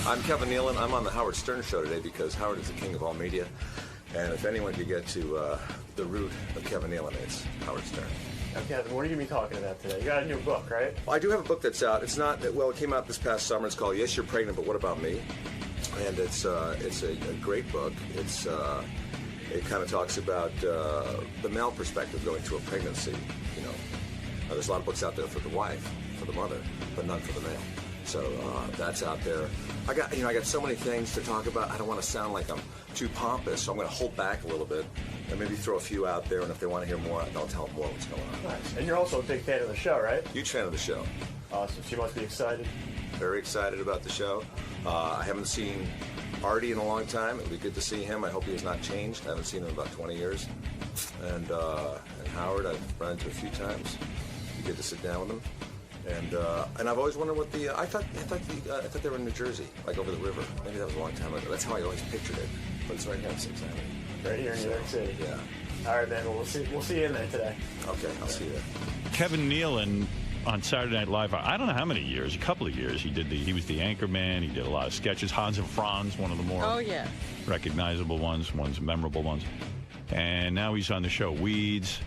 I'm Kevin Nealon. I'm on the Howard Stern Show today because Howard is the king of all media. And if anyone could get to the root of Kevin Nealon, it's Howard Stern. Now, Kevin, what are you going to be talking about today? You got a new book, right? Well, I do have a book that's out. It's not, well, it came out this past summer. It's called Yes, You're Pregnant, But What About Me? And it's a great book. It kind of talks about the male perspective going through a pregnancy. You know, there's a lot of books out there for the wife, for the mother, but none for the male. So that's out there. I got so many things to talk about. I don't want to sound like I'm too pompous, so I'm going to hold back a little bit and maybe throw a few out there. And if they want to hear more, I'll tell them more what's going on. Nice. And you're also a big fan of the show, right? Huge fan of the show. Awesome. So you must be excited. Very excited about the show. I haven't seen Artie in a long time. It'll be good to see him. I hope he has not changed. I haven't seen him in about 20 years. And Howard, I've run into a few times. It'll be good to sit down with him. And I've always wondered what I thought they were in New Jersey, like over the river. Maybe that was a long time ago. That's how I always pictured it. But it's right here in 6th Avenue. Right here in New York City. Yeah. All right, man. Well, we'll see you in there today. Okay, I'll see you there. Kevin Nealon on Saturday Night Live. I don't know how many years. A couple of years. He was the anchor man. He did a lot of sketches. Hans and Franz, one of the more recognizable ones, memorable ones. And now he's on the show Weeds.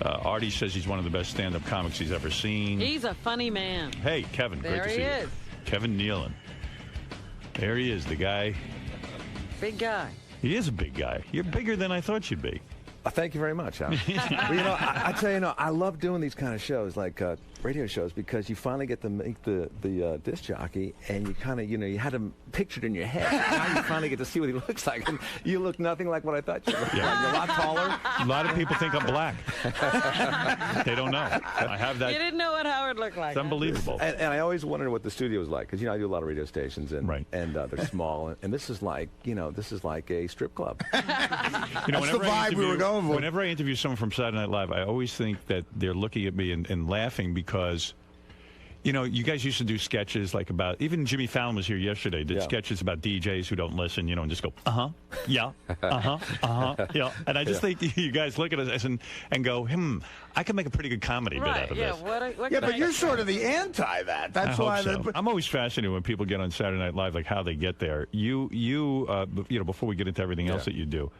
Artie says he's one of the best stand-up comics he's ever seen. He's a funny man. Hey, Kevin, great to see you. There he is. Kevin Nealon. There he is, the guy. Big guy. He is a big guy. You're bigger than I thought you'd be. Thank you very much, Al. Well, I tell you, I love doing these kind of shows, like radio shows, because you finally get to make the disc jockey, and you kind of, you had him pictured in your head. Now you finally get to see what he looks like, and you look nothing like what I thought you looked like. You're a lot taller. A lot of people think I'm black. They don't know. I have that. You didn't know what Howard looked like. It's unbelievable. And I always wondered what the studio was like, because I do a lot of radio stations, and right. and they're small, and this is like a strip club. That's the vibe we were going for. Whenever I interview someone from Saturday Night Live, I always think that they're looking at me and laughing because, you guys used to do sketches like about, even Jimmy Fallon was here yesterday, did sketches about DJs who don't listen, and just go, yeah. And I just think you guys look at us and go, I can make a pretty good comedy bit out of this. Yeah, but you're sort of the anti that. That's why. I'm always fascinated when people get on Saturday Night Live, like how they get there. You before we get into everything else that you do.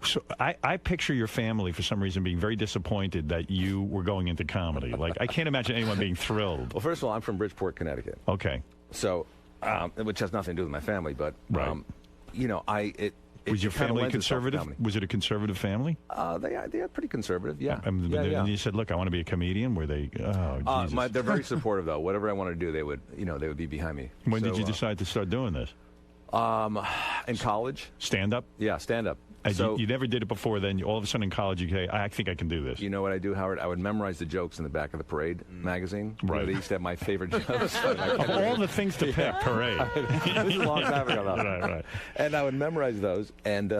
So I picture your family, for some reason, being very disappointed that you were going into comedy. Like, I can't imagine anyone being thrilled. Well, first of all, I'm from Bridgeport, Connecticut. Okay. So, which has nothing to do with my family, but, was your family conservative? Was it a conservative family? They're pretty conservative, yeah. And you said, look, I want to be a comedian? Were they, Jesus. They're very supportive, though. Whatever I want to do, they would be behind me. When did you decide to start doing this? In college. Stand-up? Yeah, stand-up. So you never did it before then. All of a sudden in college you say, I think I can do this. You know what I do, Howard? I would memorize the jokes in the back of the Parade magazine. Right. They used to have my favorite jokes. Of all the things to pick, Parade. This is a long time ago, though. Right. And I would memorize those. And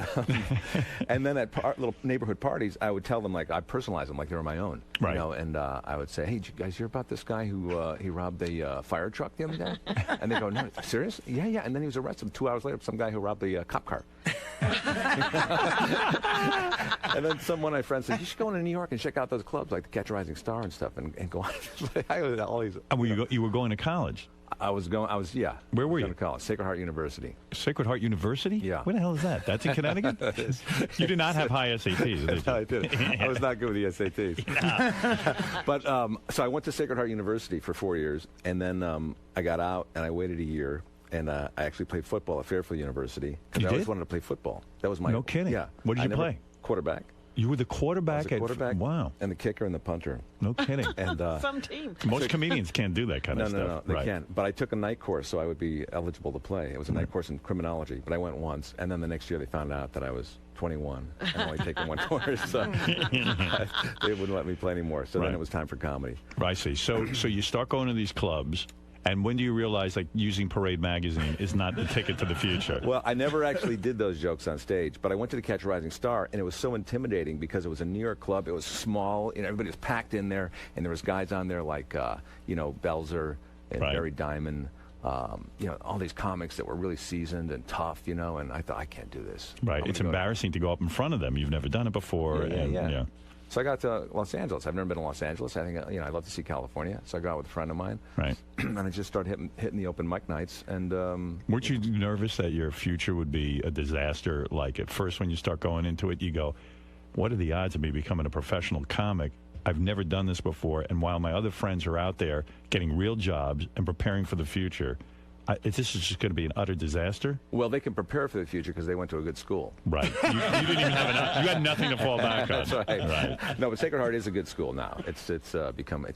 and then at little neighborhood parties, I would tell them, like, I personalize them like they were my own. Right. And I would say, hey, did you guys hear about this guy who he robbed a fire truck the other day? And they go, no, serious? Yeah. And then he was arrested 2 hours later, some guy who robbed a cop car. And then one of my friends said, you should go into New York and check out those clubs like the Catch a Rising Star and stuff and go on. All these, you were going to college? Where were you? To college, Sacred Heart University. Sacred Heart University? Yeah. Where the hell is that? That's in Connecticut? It is. You did not have high SATs, did you? No, I didn't. I was not good with the SATs. But so I went to Sacred Heart University for 4 years, and then I got out and I waited a year. And I actually played football at Fairfield University because I always wanted to play football. That was my no kidding. Yeah. What did you play? Quarterback. You were the quarterback wow. And the kicker and the punter. No kidding. And some team. Most comedians can't do that kind of stuff. No, they can't. But I took a night course so I would be eligible to play. It was a night course in criminology, but I went once, and then the next year they found out that I was 21 and only taking one course, so they wouldn't let me play anymore. So then it was time for comedy. I see. So you start going to these clubs. And when do you realize, like, using Parade magazine is not the ticket to the future? Well, I never actually did those jokes on stage, but I went to the Catch a Rising Star, and it was so intimidating because it was a New York club. It was small, everybody was packed in there, and there was guys on there like, Belzer and Barry Diamond, all these comics that were really seasoned and tough, and I thought, I can't do this. Right. It's embarrassing to go up in front of them. You've never done it before. Yeah. So I got to Los Angeles. I've never been to Los Angeles. I think I'd love to see California. So I got out with a friend of mine. Right. And I just started hitting the open mic nights. And weren't you nervous that your future would be a disaster? Like at first, when you start going into it, you go, "What are the odds of me becoming a professional comic? I've never done this before." And while my other friends are out there getting real jobs and preparing for the future, this is just going to be an utter disaster. Well, they can prepare for the future because they went to a good school. Right. You didn't even have enough. You had nothing to fall back on. That's right. No, but Sacred Heart is a good school now. It's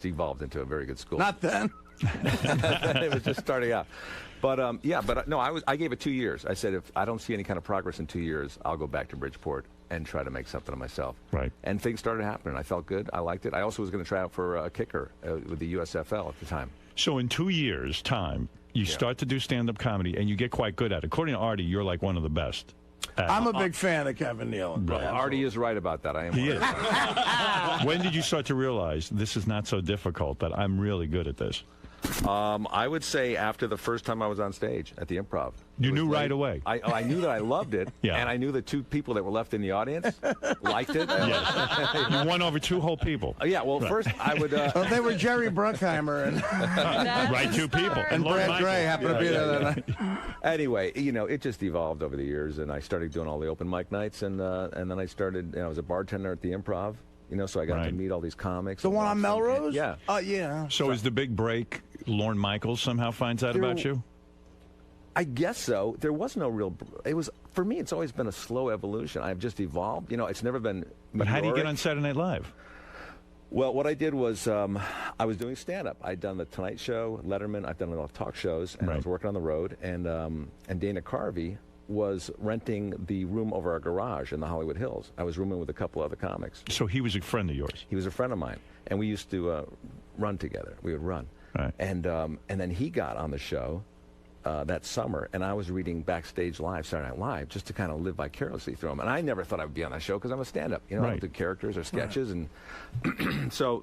evolved into a very good school. Not then. It was just starting out. But I gave it 2 years. I said, if I don't see any kind of progress in 2 years, I'll go back to Bridgeport and try to make something of myself. Right. And things started happening. I felt good. I liked it. I also was going to try out for a kicker with the USFL at the time. So in 2 years' time, you start to do stand-up comedy, and you get quite good at it. According to Artie, you're like one of the best. I'm a big fan of Kevin Nealon. Right. Artie is right about that. I am. He is. When did you start to realize this is not so difficult, that I'm really good at this? I would say after the first time I was on stage at the Improv. You knew right away. I knew that I loved it, Yeah. and I knew the two people that were left in the audience liked it. Yes. You won over two whole people. Yeah, well, first I would... Well, they were Jerry Bruckheimer and, Right, two people. and Lord Brad Michael. Gray happened to be there that night. Anyway, it just evolved over the years, and I started doing all the open mic nights, and then I started... I was a bartender at the Improv, so I got to meet all these comics. The one on Melrose? Yeah. Oh, yeah. So is the big break, Lorne Michaels somehow finds out about you? I guess so. There was no real... It was... For me, it's always been a slow evolution. I've just evolved. It's never been... But how do you get on Saturday Night Live? Well, what I did was I was doing stand-up. I'd done The Tonight Show, Letterman. I've done a lot of talk shows, and I was working on the road. And Dana Carvey was renting the room over our garage in the Hollywood Hills. I was rooming with a couple other comics. So he was a friend of yours? He was a friend of mine, and we used to run together. We would run. Right. And then he got on the show that summer, and I was reading Backstage Live, Saturday Night Live, just to kind of live vicariously through him. And I never thought I would be on that show because I'm a stand-up. I don't do characters or sketches. And so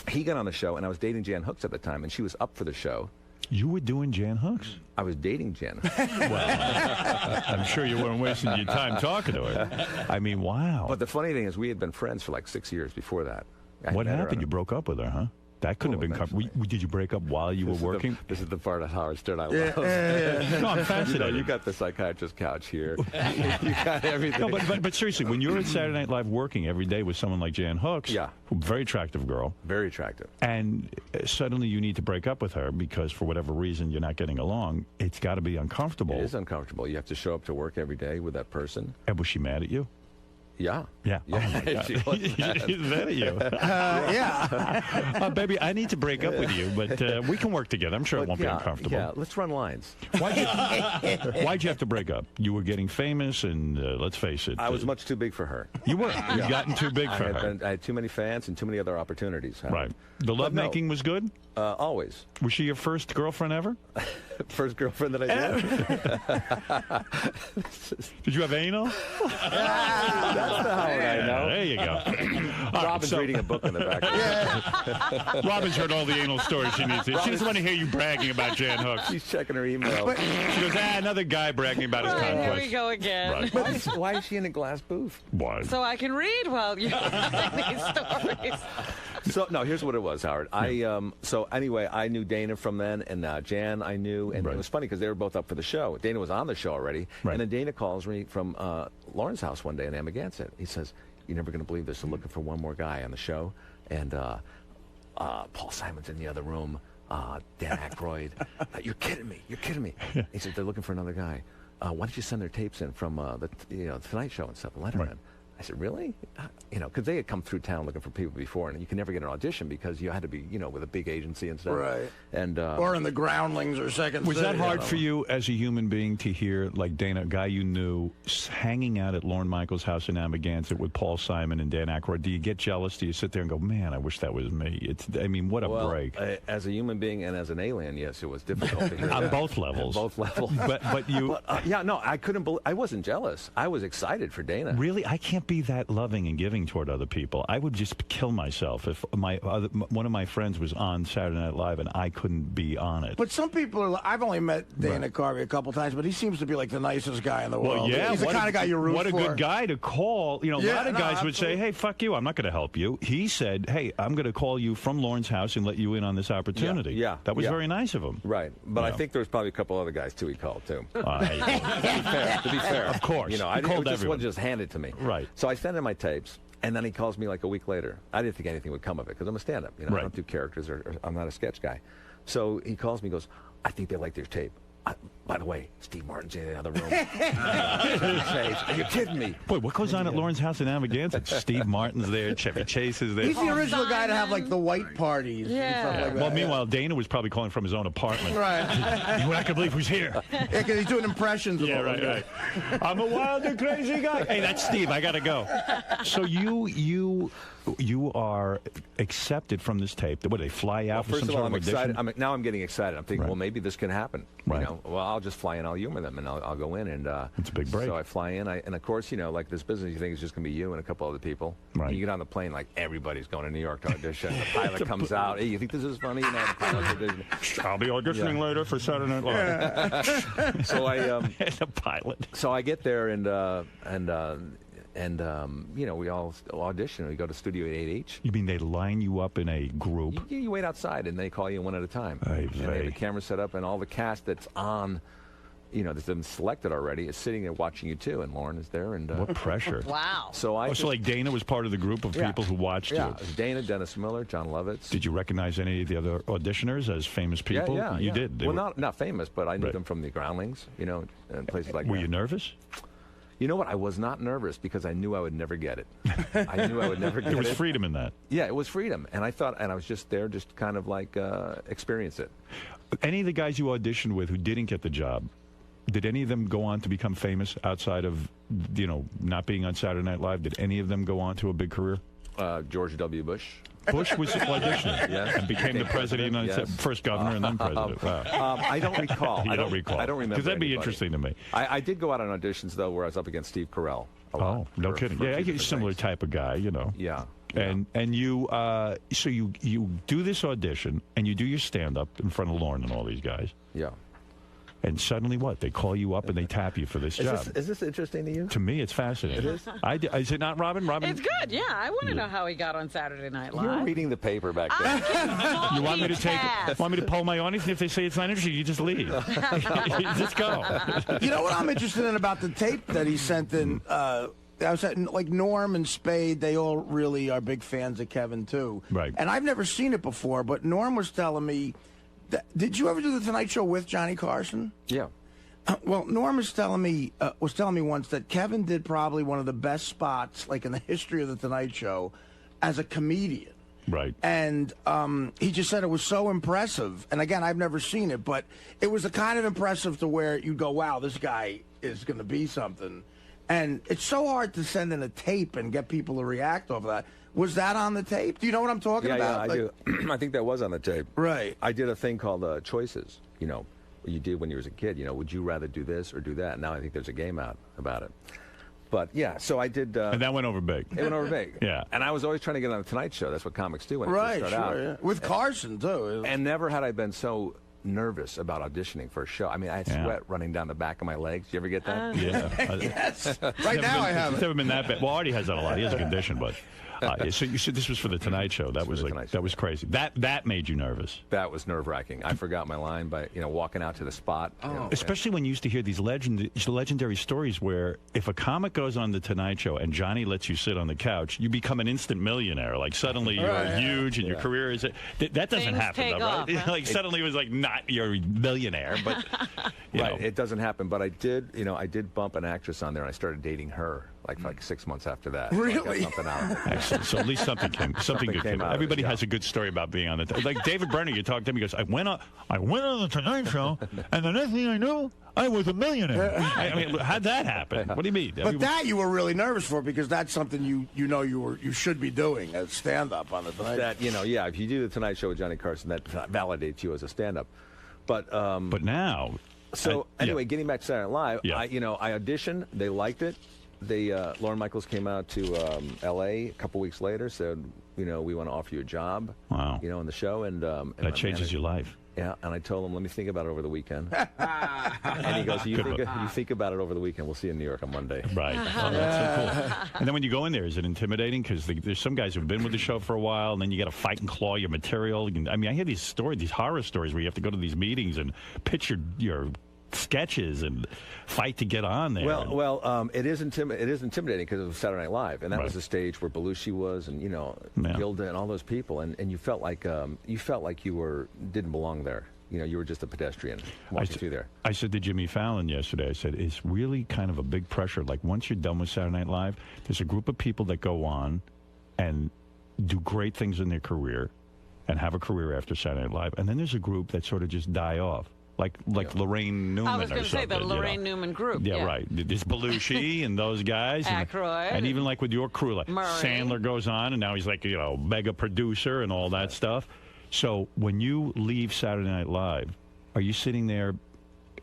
he got on the show, and I was dating Jan Hooks at the time, and she was up for the show. You were doing Jan Hooks? I was dating Jan Hooks. Well, I'm sure you weren't wasting your time talking to her. I mean, wow. But the funny thing is, we had been friends for like 6 years before that. What happened? You broke up with her, huh? That couldn't have been... Did you break up while you were working? This is the part of Howard Stern I love. No, I'm fascinated. You got the psychiatrist couch here. You got everything. No, but seriously, when you're at Saturday Night Live working every day with someone like Jan Hooks, very attractive girl. Very attractive. And suddenly you need to break up with her because for whatever reason you're not getting along, it's got to be uncomfortable. It is uncomfortable. You have to show up to work every day with that person. And was she mad at you? Yeah. Yeah. Oh my God. She's mad at you. Yeah. Baby, I need to break up with you, but we can work together. I'm sure it won't be uncomfortable. Yeah, let's run lines. Why'd you have to break up? You were getting famous, and let's face it. I was much too big for her. You were. You'd gotten too big for her. I had too many fans and too many other opportunities. Right. The lovemaking was good? Always. Was she your first girlfriend ever? First girlfriend that I did. Did you have anal? That's the Howard I know. There you go. Robin's reading a book in the back. Robin's heard all the anal stories she needs to. She doesn't want to hear you bragging about Jan Hooks. She's checking her email. She goes, another guy bragging about his conquest. Here we go again. Right. Why is she in a glass booth? Why? So I can read while you're telling these stories. So no, here's what it was, Howard. So anyway, I knew Dana from then, and Jan I knew, and it was funny because they were both up for the show. Dana was on the show already, and then Dana calls me from Lauren's house one day in Amagansett. He says, "You're never going to believe this. They're looking for one more guy on the show, and Paul Simon's in the other room. Dan Aykroyd. You're kidding me. You're kidding me." He said, "They're looking for another guy. Why don't you send their tapes in from the Tonight Show and stuff, Letterman?" Right. I said, really? Because they had come through town looking for people before, and you can never get an audition because you had to be, with a big agency and stuff. Right. And or in the Groundlings or Second Was City. that hard for you as a human being to hear, like Dana, a guy you knew, hanging out at Lorne Michaels' house in Amagansett with Paul Simon and Dan Aykroyd? Do you get jealous? Do you sit there and go, man, I wish that was me? What a break. As a human being and as an alien, yes, it was difficult to hear On that. both levels. Both levels. But you... I couldn't believe... I wasn't jealous. I was excited for Dana. Really? I can't can't be that loving and giving toward other people. I would just kill myself if one of my friends was on Saturday Night Live and I couldn't be on it. But some people are. I've only met Dana Carvey a couple times, but he seems to be like the nicest guy in the world. Well, yeah, he's the kind of guy you root for. What a good guy to call. You know, a lot of guys would say, "Hey, fuck you, I'm not going to help you." He said, "Hey, I'm going to call you from Lauren's house and let you in on this opportunity." Yeah, that was very nice of him. Right, but I think there was probably a couple other guys too he called too. To be fair, of course, you know, he called just everyone. wasn't just handed to me. Right. So I sent in my tapes, and then he calls me like a week later. I didn't think anything would come of it because I'm a stand-up. You know, I don't do characters or I'm not a sketch guy. So he calls me, and goes, "I think they liked your tape. By the way, Steve Martin's in the other room." Are you kidding me? Boy, what goes on at Lauren's house in Amagansett? Steve Martin's there, Chevy Chase is there. He's the original guy to have like the white parties and stuff like that. Well, meanwhile, Dana was probably calling from his own apartment. Right. You're not gonna believe who's here. Yeah, because he's doing impressions of Yeah, all of right. I'm a wild and crazy guy. Hey, that's Steve. I gotta go. So you are accepted from this tape. What, they fly out for First some of all, sort I'm of audition? excited. Now I'm getting excited. I'm thinking, well, maybe this can happen. Right. You know, well, I'll just fly in, I'll humor them, and I'll go in, and it's a big break. So I fly in, and of course, you know, like this business, you think it's just going to be you and a couple other people. Right. And you get on the plane, like everybody's going to New York to audition. The pilot comes out. Hey, you think this is funny? You know, the pilot's audition. I'll be auditioning later for Saturday Night Live. So I, the pilot. so I get there, and you know, we all audition. We go to Studio 8 each. You mean they line you up in a group? You wait outside, and they call you one at a time. And they have the camera set up, and all the cast that's on, you know, that's been selected already, is sitting there watching you too. And Lauren is there. And What pressure. Wow. So so like Dana was part of the group of people who watched you. it was Dana, Dennis Miller, John Lovitz. Did you recognize any of the other auditioners as famous people? Yeah, You did. They Well, were- not famous, but I knew them from the Groundlings, you know, and places like Were that. you nervous? You know what? I was not nervous because I knew I would never get it. I knew I would never get it. There was freedom in that. Yeah, it was freedom. And I thought, and I was just there just to kind of like experience it. Any of the guys you auditioned with who didn't get the job, did any of them go on to become famous outside of, you know, not being on Saturday Night Live? Did any of them go on to a big career? George W. Bush. Bush was auditioning and became the president of the United States, first governor and then president. Wow. I don't recall. You don't recall. I don't remember. Because that'd be anybody. interesting to me. I did go out on auditions, though, where I was up against Steve Carell. Oh, no kidding. Yeah, I get a similar things. type of guy, you know. Yeah. And you so you do this audition and you do your stand up in front of Lauren and all these guys. Yeah. And suddenly what? They call you up and they tap you for this job. Is this interesting to you? To me, it's fascinating. It is? Is it not, Robin? Robin? It's good, yeah. I want to know how he got on Saturday Night Live. You were reading the paper back then. You want me to poll my audience? If they say it's not interesting, you just leave. You just go. You know what I'm interested in about the tape that he sent in? I was at, like, Norm and Spade, they all really are big fans of Kevin, too. Right. And I've never seen it before, but Norm was telling me, did you ever do the Tonight Show with Johnny Carson? Yeah. Well, Norm was telling me once that Kevin did probably one of the best spots, like, in the history of the Tonight Show as a comedian. Right. And he just said it was so impressive. And again, I've never seen it, but it was the kind of impressive to where you go, wow, this guy is going to be something. And it's so hard to send in a tape and get people to react over that. Was that on the tape? Do you know what I'm talking about? Yeah, I do. I think that was on the tape. Right. I did a thing called Choices, you know, you did when you was a kid. You know, would you rather do this or do that? Now I think there's a game out about it. But, yeah, so I did... and that went over big. It went over big. Yeah. And I was always trying to get on the Tonight Show. That's what comics do when they Right, first start sure, out. yeah. With Carson, too. And never had I been so nervous about auditioning for a show. I mean, I had Yeah. sweat running down the back of my legs. You ever get that? Yeah. Yes. Right now I have It's it. never been that bad. Well, Artie has that a lot. He has a condition, but... so you said this was for the Tonight Show. That was like that was crazy. That made you nervous. That was nerve-wracking. I forgot my line by, you know, walking out to the spot. You know, Especially when you used to hear these legendary stories where if a comic goes on the Tonight Show and Johnny lets you sit on the couch, you become an instant millionaire. Like suddenly you're huge and your career is that doesn't Things happen, take though, right? off, huh? Like suddenly it was like not you're a millionaire, but you know. it doesn't happen. But I did bump an actress on there, and I started dating her like 6 months after that. So I got Really? something out of it. Excellent. So at least something good came came out of it, Everybody yeah. has a good story about being on the like David Brenner. You talk to him, he goes, I went on the Tonight Show, and the next thing I knew, I was a millionaire. I mean, how'd that happen? What do you mean? But that you were really nervous for because that's something you should be doing as stand-up on the Tonight Show. That, you know, yeah, if you do the Tonight Show with Johnny Carson, that validates you as a stand-up. But now, so yeah. anyway, getting back to Saturday Night Live, Yeah. I auditioned. They liked it. Lauren Michaels came out to L.A. a couple weeks later, said, we want to offer you a job. Wow. On the show, and That changes your life. Yeah, and I told him, let me think about it over the weekend. And he goes, you think about it over the weekend. We'll see you in New York on Monday. Right. Oh, that's so cool. And then when you go in there, is it intimidating? Because there's some guys who've been with the show for a while, and then you got to fight and claw your material. I mean, I hear these horror stories where you have to go to these meetings and pitch your sketches and fight to get on there. Well, it is intimidating because it was Saturday Night Live, and that was the stage where Belushi was, and Gilda and all those people, and you felt like you didn't belong there. You were just a pedestrian walking through there. I said to Jimmy Fallon yesterday, I said, it's really kind of a big pressure. Like, once you're done with Saturday Night Live, there's a group of people that go on and do great things in their career and have a career after Saturday Night Live, and then there's a group that sort of just die off. Like Lorraine Newman. I was going to say the Lorraine Newman group. Yeah, right. There's Belushi and those guys. Aykroyd. And even like with your crew, like Murray. Sandler goes on, and now he's like, mega producer and all that stuff. So when you leave Saturday Night Live, are you sitting there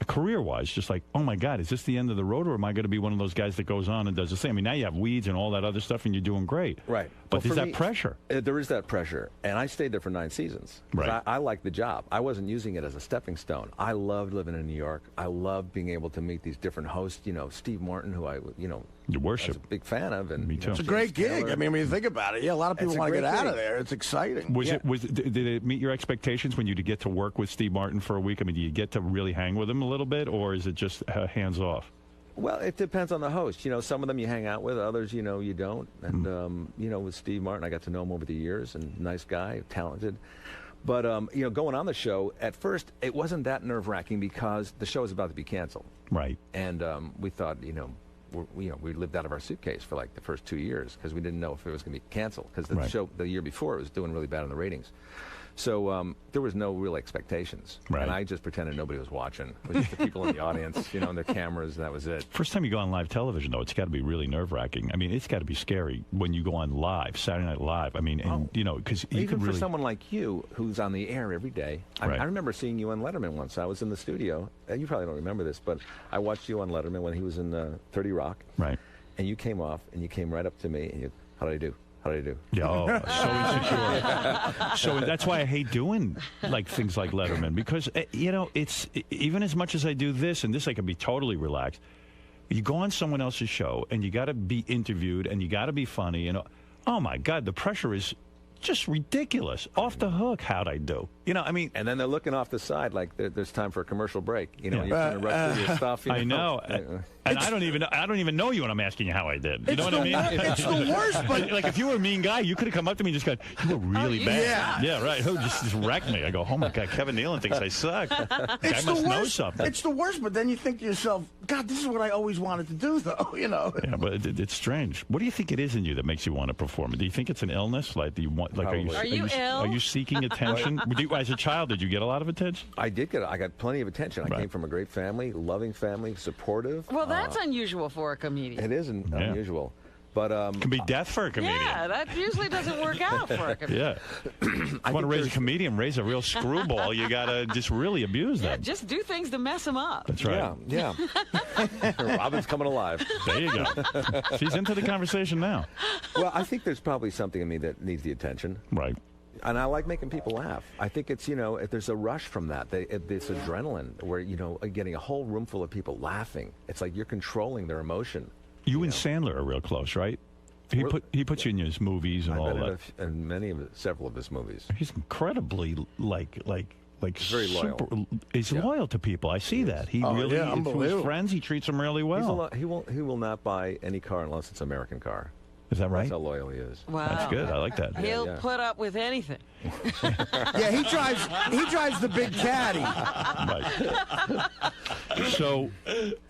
career-wise, just like, oh my God, is this the end of the road, or am I going to be one of those guys that goes on and does the same? I mean, now you have weeds and all that other stuff, and you're doing great. Right. But there's that pressure. There is that pressure, and I stayed there for 9 seasons. Right. I liked the job. I wasn't using it as a stepping stone. I loved living in New York. I loved being able to meet these different hosts. Steve Martin, who I, you worship. was a big fan of, and Me too. It's a great gig. I mean, when you think about it, a lot of people want to get out of there. It's exciting. Did it meet your expectations when you get to work with Steve Martin for a week? I mean, do you get to really hang with him a little bit, or is it just hands off? Well, it depends on the host. Some of them you hang out with, others, you don't. And, with Steve Martin, I got to know him over the years, and nice guy, talented. But, going on the show, at first, it wasn't that nerve-wracking because the show was about to be canceled. Right. And we thought, we lived out of our suitcase for like the first 2 years because we didn't know if it was going to be canceled because the show the year before it was doing really bad in the ratings. So there was no real expectations. Right. And I just pretended nobody was watching. It was just the people in the audience, and their cameras, and that was it. First time you go on live television, though, it's got to be really nerve-wracking. I mean, it's got to be scary when you go on live, Saturday Night Live. I mean, because you even could for really... someone like you who's on the air every day. I remember seeing you on Letterman once. I was in the studio. You probably don't remember this, but I watched you on Letterman when he was in 30 Rock. Right. And you came off, and you came right up to me, and how did I do? How did I do? Yeah, so insecure. So that's why I hate doing things like Letterman, because it's even as much as I do this and this, I can be totally relaxed. You go on someone else's show and you got to be interviewed and you got to be funny, and oh my God, the pressure is just ridiculous. Off the hook, how'd I do? And then they're looking off the side like there's time for a commercial break. You're going to rush through your stuff. I know. And I don't even know you when I'm asking you how I did. You know what I mean? It's the worst, but like if you were a mean guy, you could have come up to me and just gone, "You were really bad." Yeah, right. Who just wrecked me? I go, "Oh my God, Kevin Nealon thinks I suck. Guy must know something." It's the worst, but then you think to yourself, "God, this is what I always wanted to do, though." Yeah, but it's strange. What do you think it is in you that makes you want to perform? Do you think it's an illness? Like, do you want? Like, Are you ill? Are you seeking attention? As a child, did you get a lot of attention? I did I got plenty of attention. I came from a great family, loving family, supportive. Well, that's unusual for a comedian. It isn't unusual. But it can be death for a comedian. Yeah, that usually doesn't work out for a comedian. Yeah. I want to raise a comedian, raise a real screwball. You got to just really abuse them. Yeah, just do things to mess them up. That's right. Yeah. Robin's coming alive. There you go. She's into the conversation now. Well, I think there's probably something in me that needs the attention. Right. And I like making people laugh. I think it's, if there's a rush from that. This adrenaline where, getting a whole room full of people laughing. It's like you're controlling their emotion. You and Sandler are real close, right? He puts you in his movies and all that. In several of his movies. He's incredibly He's very loyal. He's loyal to people. I see that. He really, to his friends, he treats them really well. He will not buy any car unless it's an American car. Is that right? That's how loyal he is. Wow. That's good. I like that. He'll put up with anything. Yeah, he drives the big caddy. Right. So,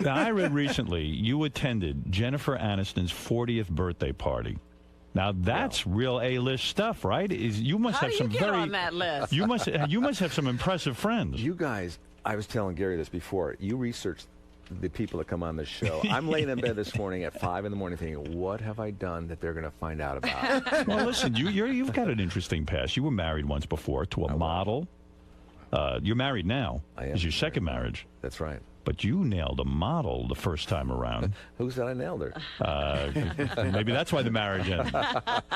now I read recently you attended Jennifer Aniston's 40th birthday party. Now that's real A-list stuff, right? You must have some get on that list? You must have some impressive friends. You guys, I was telling Gary this before. You researched the people that come on this show. I'm laying in bed this morning at 5 in the morning thinking, what have I done that they're going to find out about? Well, listen, you've got an interesting past. You were married once before to a model. You're married now. I am. It's your second marriage. That's right. but you nailed a model the first time around. Who said I nailed her? Maybe that's why the marriage ended.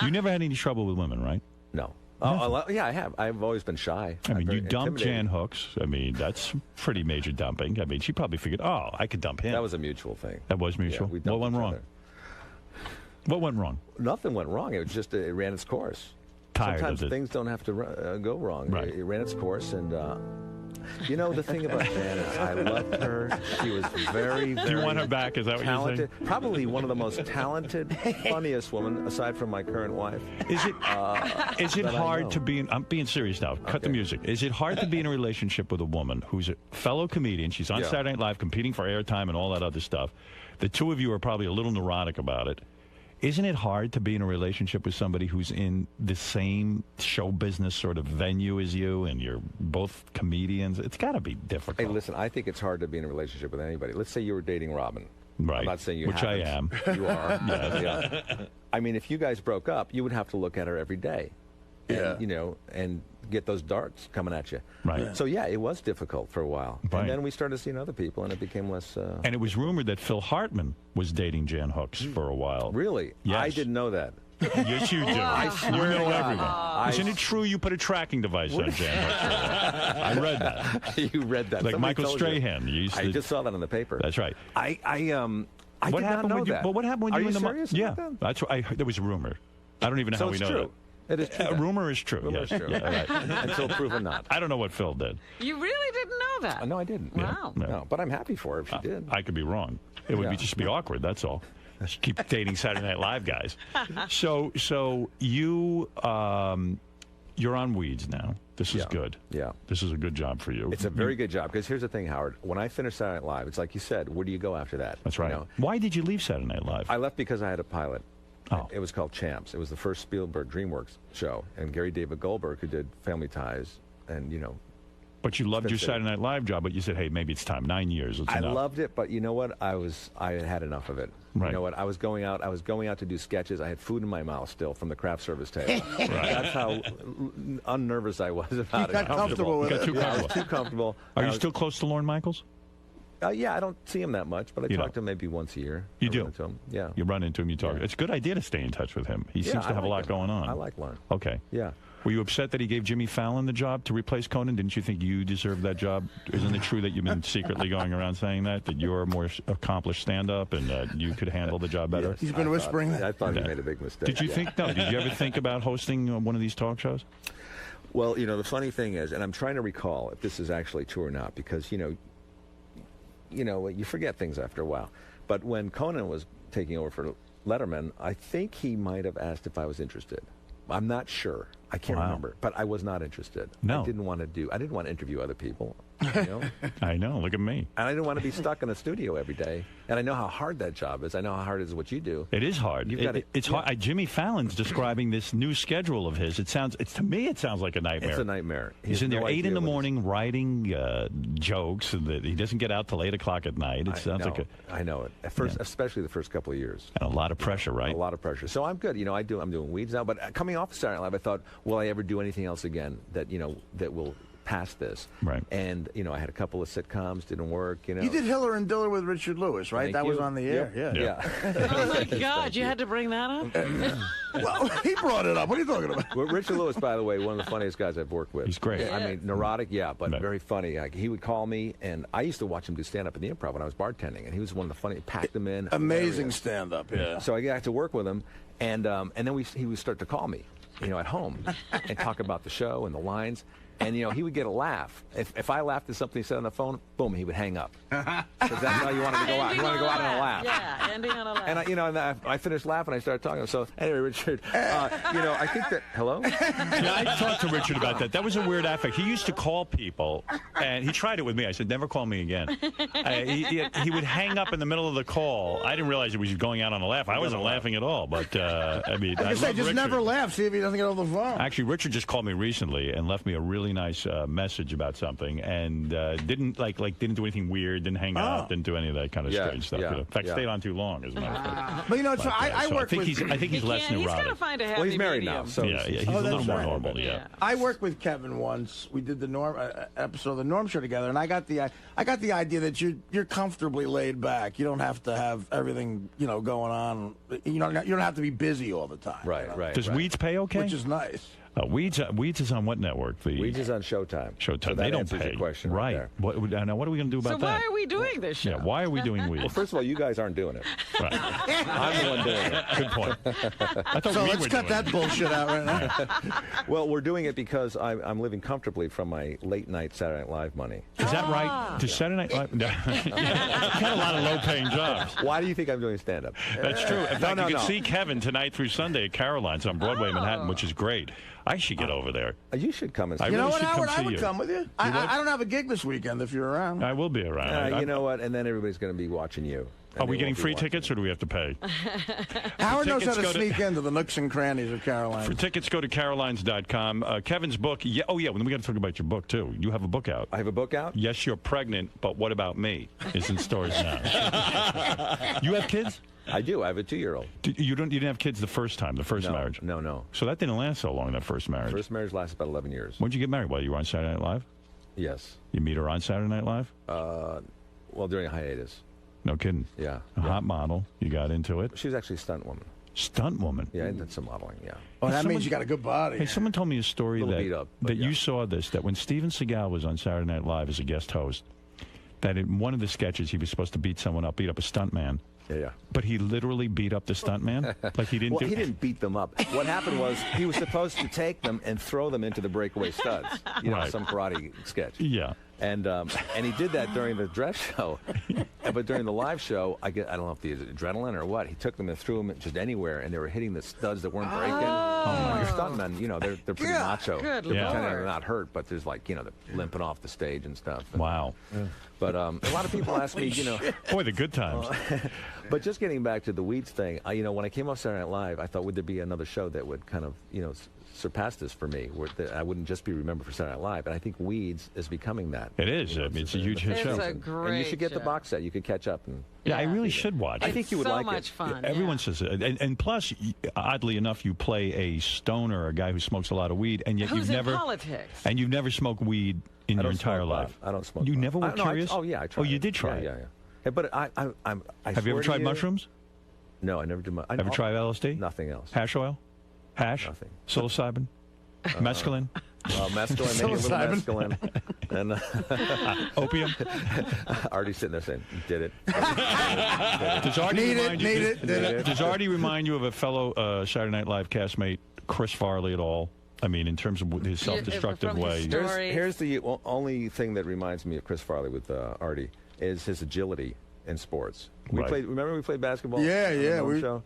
You never had any trouble with women, right? No. Oh, yeah, I have. I've always been shy. I mean, I'm you very dumped Jan intimidating. Hooks. I mean, that's pretty major dumping. I mean, she probably figured, oh, I could dump him. That was a mutual thing. That was mutual? Yeah, we What dumped went each wrong? other. What went wrong? Nothing went wrong. It was just it ran its course. Tired Sometimes of it. things don't have to go wrong. Right. It ran its course, and you know the thing about Jan is I loved her. She was very, very Do you want her back? Is that what you're saying? talented. Probably one of the most talented, funniest women aside from my current wife. Is it that I hard know. to be? I'm being serious now. Cut the Okay. music. Is it hard to be in a relationship with a woman who's a fellow comedian? She's on Yeah. Saturday Night Live, competing for airtime and all that other stuff. The two of you are probably a little neurotic about it. Isn't it hard to be in a relationship with somebody who's in the same show business sort of venue as you, and you're both comedians? It's got to be difficult. Hey, listen, I think it's hard to be in a relationship with anybody. Let's say you were dating Robin. Right. I'm not saying you Which I haven't. am. You are. Yes. Yeah. I mean, if you guys broke up, you would have to look at her every day. And, Yeah. you know, and get those darts coming at you. Right. So, yeah, it was difficult for a while. Right. And then we started seeing other people, and it became less... And it was rumored that Phil Hartman was dating Jan Hooks for a while. Really? Yes. I didn't know that. Yes, you do. I swear you know to God. everyone. Isn't it true you put a tracking device on Jan Hooks? I read that. You read that. Like Somebody Michael told you. Strahan. You used I to, just saw that on the paper. That's right. I What did happened not know when you? that. But what happened when Are you you and the serious yeah, about that? that's what I heard. There was a rumor. I don't even know So how we it's know true. It is true. that. Rumor is true. Rumor yes. is true. Yeah, right. Until proven not. I don't know what Phil did. You really didn't know that? No, I didn't. Wow. Yeah. No, but I'm happy for her if she did. I could be wrong. It would Yeah. just be awkward. That's all. Just keep dating Saturday Night Live guys. So you you're on Weeds now. This is Yeah. good. Yeah. This is a good job for you. It's a very good job, because here's the thing, Howard. When I finished Saturday Night Live, it's like you said, where do you go after that? That's right. You know? Why did you leave Saturday Night Live? I left because I had a pilot. Oh. It was called Champs. It was the first Spielberg DreamWorks show, and Gary David Goldberg, who did Family Ties, and, you know, But you loved your Spin Saturday Night Live job, but you said, hey, maybe it's time. 9 years. It's I enough. loved it, but you know what? I had had enough of it. Right. You know what? I was going out to do sketches. I had food in my mouth still from the craft service table. That's how unnervous I was about You it. got comfortable with Got it. too Yeah, I was comfortable. too comfortable. Are I you was- still close to Lorne Michaels? Yeah, I don't see him that much, but I You talk don't? to him maybe once a year. You I do? run into him. Yeah. You run into him, you talk. Yeah. It's a good idea to stay in touch with him. He Yeah, seems to I have a lot like him. going on. I like Lorne. Okay. Yeah. Were you upset that he gave Jimmy Fallon the job to replace Conan? Didn't you think you deserved that job? Isn't it true that you've been secretly going around saying that you're a more accomplished stand-up and that you could handle the job better? Yes, He's been whispering that. I thought he Yeah. made a big mistake. Did you Yeah. think? No. Did you ever think about hosting one of these talk shows? Well, you know, the funny thing is, and I'm trying to recall if this is actually true or not, because you forget things after a while. But when Conan was taking over for Letterman, I think he might have asked if I was interested. I'm not sure. I can't Wow. remember, but I was not interested. No. I didn't want to interview other people, you know? I know. Look at me. And I didn't want to be stuck in a studio every day. And I know how hard that job is. I know how hard it is what you do. It is hard. You've gotta- It's hard. Jimmy Fallon's describing this new schedule of his. To me, it sounds like a nightmare. It's a nightmare. He He's has in there no 8 in idea the what he's- morning writing jokes, and he doesn't get out till 8 o'clock at night. It sounds like I know it. At first, especially the first couple of years. a lot of pressure, right? A lot of pressure. So I'm good. I'm doing Weeds now. But coming off of Saturday Night Live, I thought, will I ever do anything else again that will pass this? Right. And I had a couple of sitcoms, didn't work. You did Hiller and Diller with Richard Lewis, right? Thank that was you. on the air. Yep. Yeah. Oh, my Thank God. You had to bring that up? Well, he brought it up. What are you talking about? Well, Richard Lewis, by the way, one of the funniest guys I've worked with. He's great. I mean, neurotic, yeah, but Right. very funny. Like, he would call me, and I used to watch him do stand-up in the Improv when I was bartending, and he was one of the funny. Packed him in. Amazing hilarious. stand-up. Yeah. So I got to work with him, and then he would start to call me, at home, and talk about the show and the lines. And, he would get a laugh. If I laughed at something he said on the phone, boom, he would hang up. Because that's how you wanted to go out. You wanted to go out on a laugh. Yeah, ending on a laugh. And I finished laughing. I started talking. So anyway, Richard, I think that hello. Yeah, I talked to Richard about that. That was a weird affect. He used to call people, and he tried it with me. I said, never call me again. He would hang up in the middle of the call. I didn't realize he was going out on a laugh. I wasn't laughing at all. But, I I love say, just Richard. never laugh. See if he doesn't get off the phone. Actually, Richard just called me recently and left me a really really nice message about something, and didn't didn't do anything weird, didn't hang up, didn't do any of that kind of strange stuff. Yeah, You know? In fact, stayed on too long, as a matter of fact. But you know, I So work with. I think he's less He's got neurotic. to find a happy Well, he's married medium. now, so Yeah, he's a little that's more right. normal. Yeah. I worked with Kevin once. We did the Norm episode of the Norm Show together, and I got the idea that you're comfortably laid back. You don't have to have everything going on. You don't have to be busy all the time. Right, right. Does right. Weeds pay okay? Which is nice. Weeds is on what network? The Weeds is on Showtime. Showtime. So They that don't answers pay. your question right. there. Now, what are we going to do So about that? why are we doing this show? Yeah, why are we doing Weeds? Well, first of all, you guys aren't doing it. Right. I'm the one doing it. Good point. I thought So we let's were cut doing that bullshit out right now. Well, we're doing it because I'm living comfortably from my late night Saturday Night Live money. Is that right? Does Saturday Night Live? You got a lot of low-paying jobs. Why do you think I'm doing stand-up? That's true. In fact, no, you can no. see Kevin tonight through Sunday at Caroline's on Broadway, Manhattan, which is great. I should get over there. You should come and see I me. You know really what, should Howard? come I see would you. come with you. I don't have a gig this weekend if you're around. I will be around. You know what? And then everybody's going to be watching you. Are we getting free tickets, or do we have to pay? Howard knows how tickets to go to- sneak into the nooks and crannies of Carolina. For tickets, go to carolines.com. Kevin's book. Yeah, we got to talk about your book, too. You have a book out. I have a book out? Yes, You're Pregnant, but What About Me? Is in stores now. You have kids? I do. I have a 2-year-old. You didn't have kids the first time, the first marriage? No. So that didn't last so long, that first marriage. First marriage lasted about 11 years. When did you get married? While you were on Saturday Night Live? Yes. You meet her on Saturday Night Live? Well, during a hiatus. No kidding. Yeah. A hot model. You got into it. She was actually a stunt woman. Stunt woman. Yeah, I did some modeling, yeah. Oh, that someone- means you got a good body. Hey, someone told me a story Little that, beat up, but that yeah. you saw this, that when Steven Seagal was on Saturday Night Live as a guest host, that in one of the sketches he was supposed to beat up a stuntman. Yeah. But he literally beat up the stuntman? Like he didn't Well, do he didn't beat them up. What happened was he was supposed to take them and throw them into the breakaway studs. You know, Right. some karate sketch. Yeah. And he did that during the dress show. But during the live show, I don't know if the adrenaline or what, he took them and threw them just anywhere, and they were hitting the studs that weren't breaking. Your stuntmen, they're pretty macho. Good They're pretending Lord. they're not hurt, but there's they're limping off the stage and stuff. Wow. But a lot of people ask me, Boy, the good times. But just getting back to the Weeds thing, when I came off Saturday Night Live, I thought, would there be another show that would kind of, surpass this for me, where I wouldn't just be remembered for Saturday Night Live? And I think Weeds is becoming that. It is. I mean, it's a huge hit It's show. a And you great should get the show. box set. You could catch up. And Yeah, I really should watch I it. think you would so like much it. fun. Everyone yeah. says it. And plus, oddly enough, you play a stoner, a guy who smokes a lot of weed, and yet Who's you've in never politics? and you've never smoked weed in I your don't entire smoke life. pot. I don't smoke You pot. never were curious? Oh, yeah, I tried Oh, you it. did try it. Yeah. Hey, but I Have you ever tried mushrooms? No, I never did. Ever tried LSD? Nothing else. Hash oil? Hash? Nothing. Psilocybin? Mescaline? Mescaline, maybe a little mescaline. And Opium? Artie's sitting there saying, did it. Does Artie Need it, remind you? need it, need it. Does Artie remind you of a fellow Saturday Night Live castmate, Chris Farley, at all? I mean, in terms of his self-destructive from his way. story. Here's the only thing that reminds me of Chris Farley with Artie is his agility in sports. Right. Remember we played basketball? Yeah, on the yeah, Norm we- show?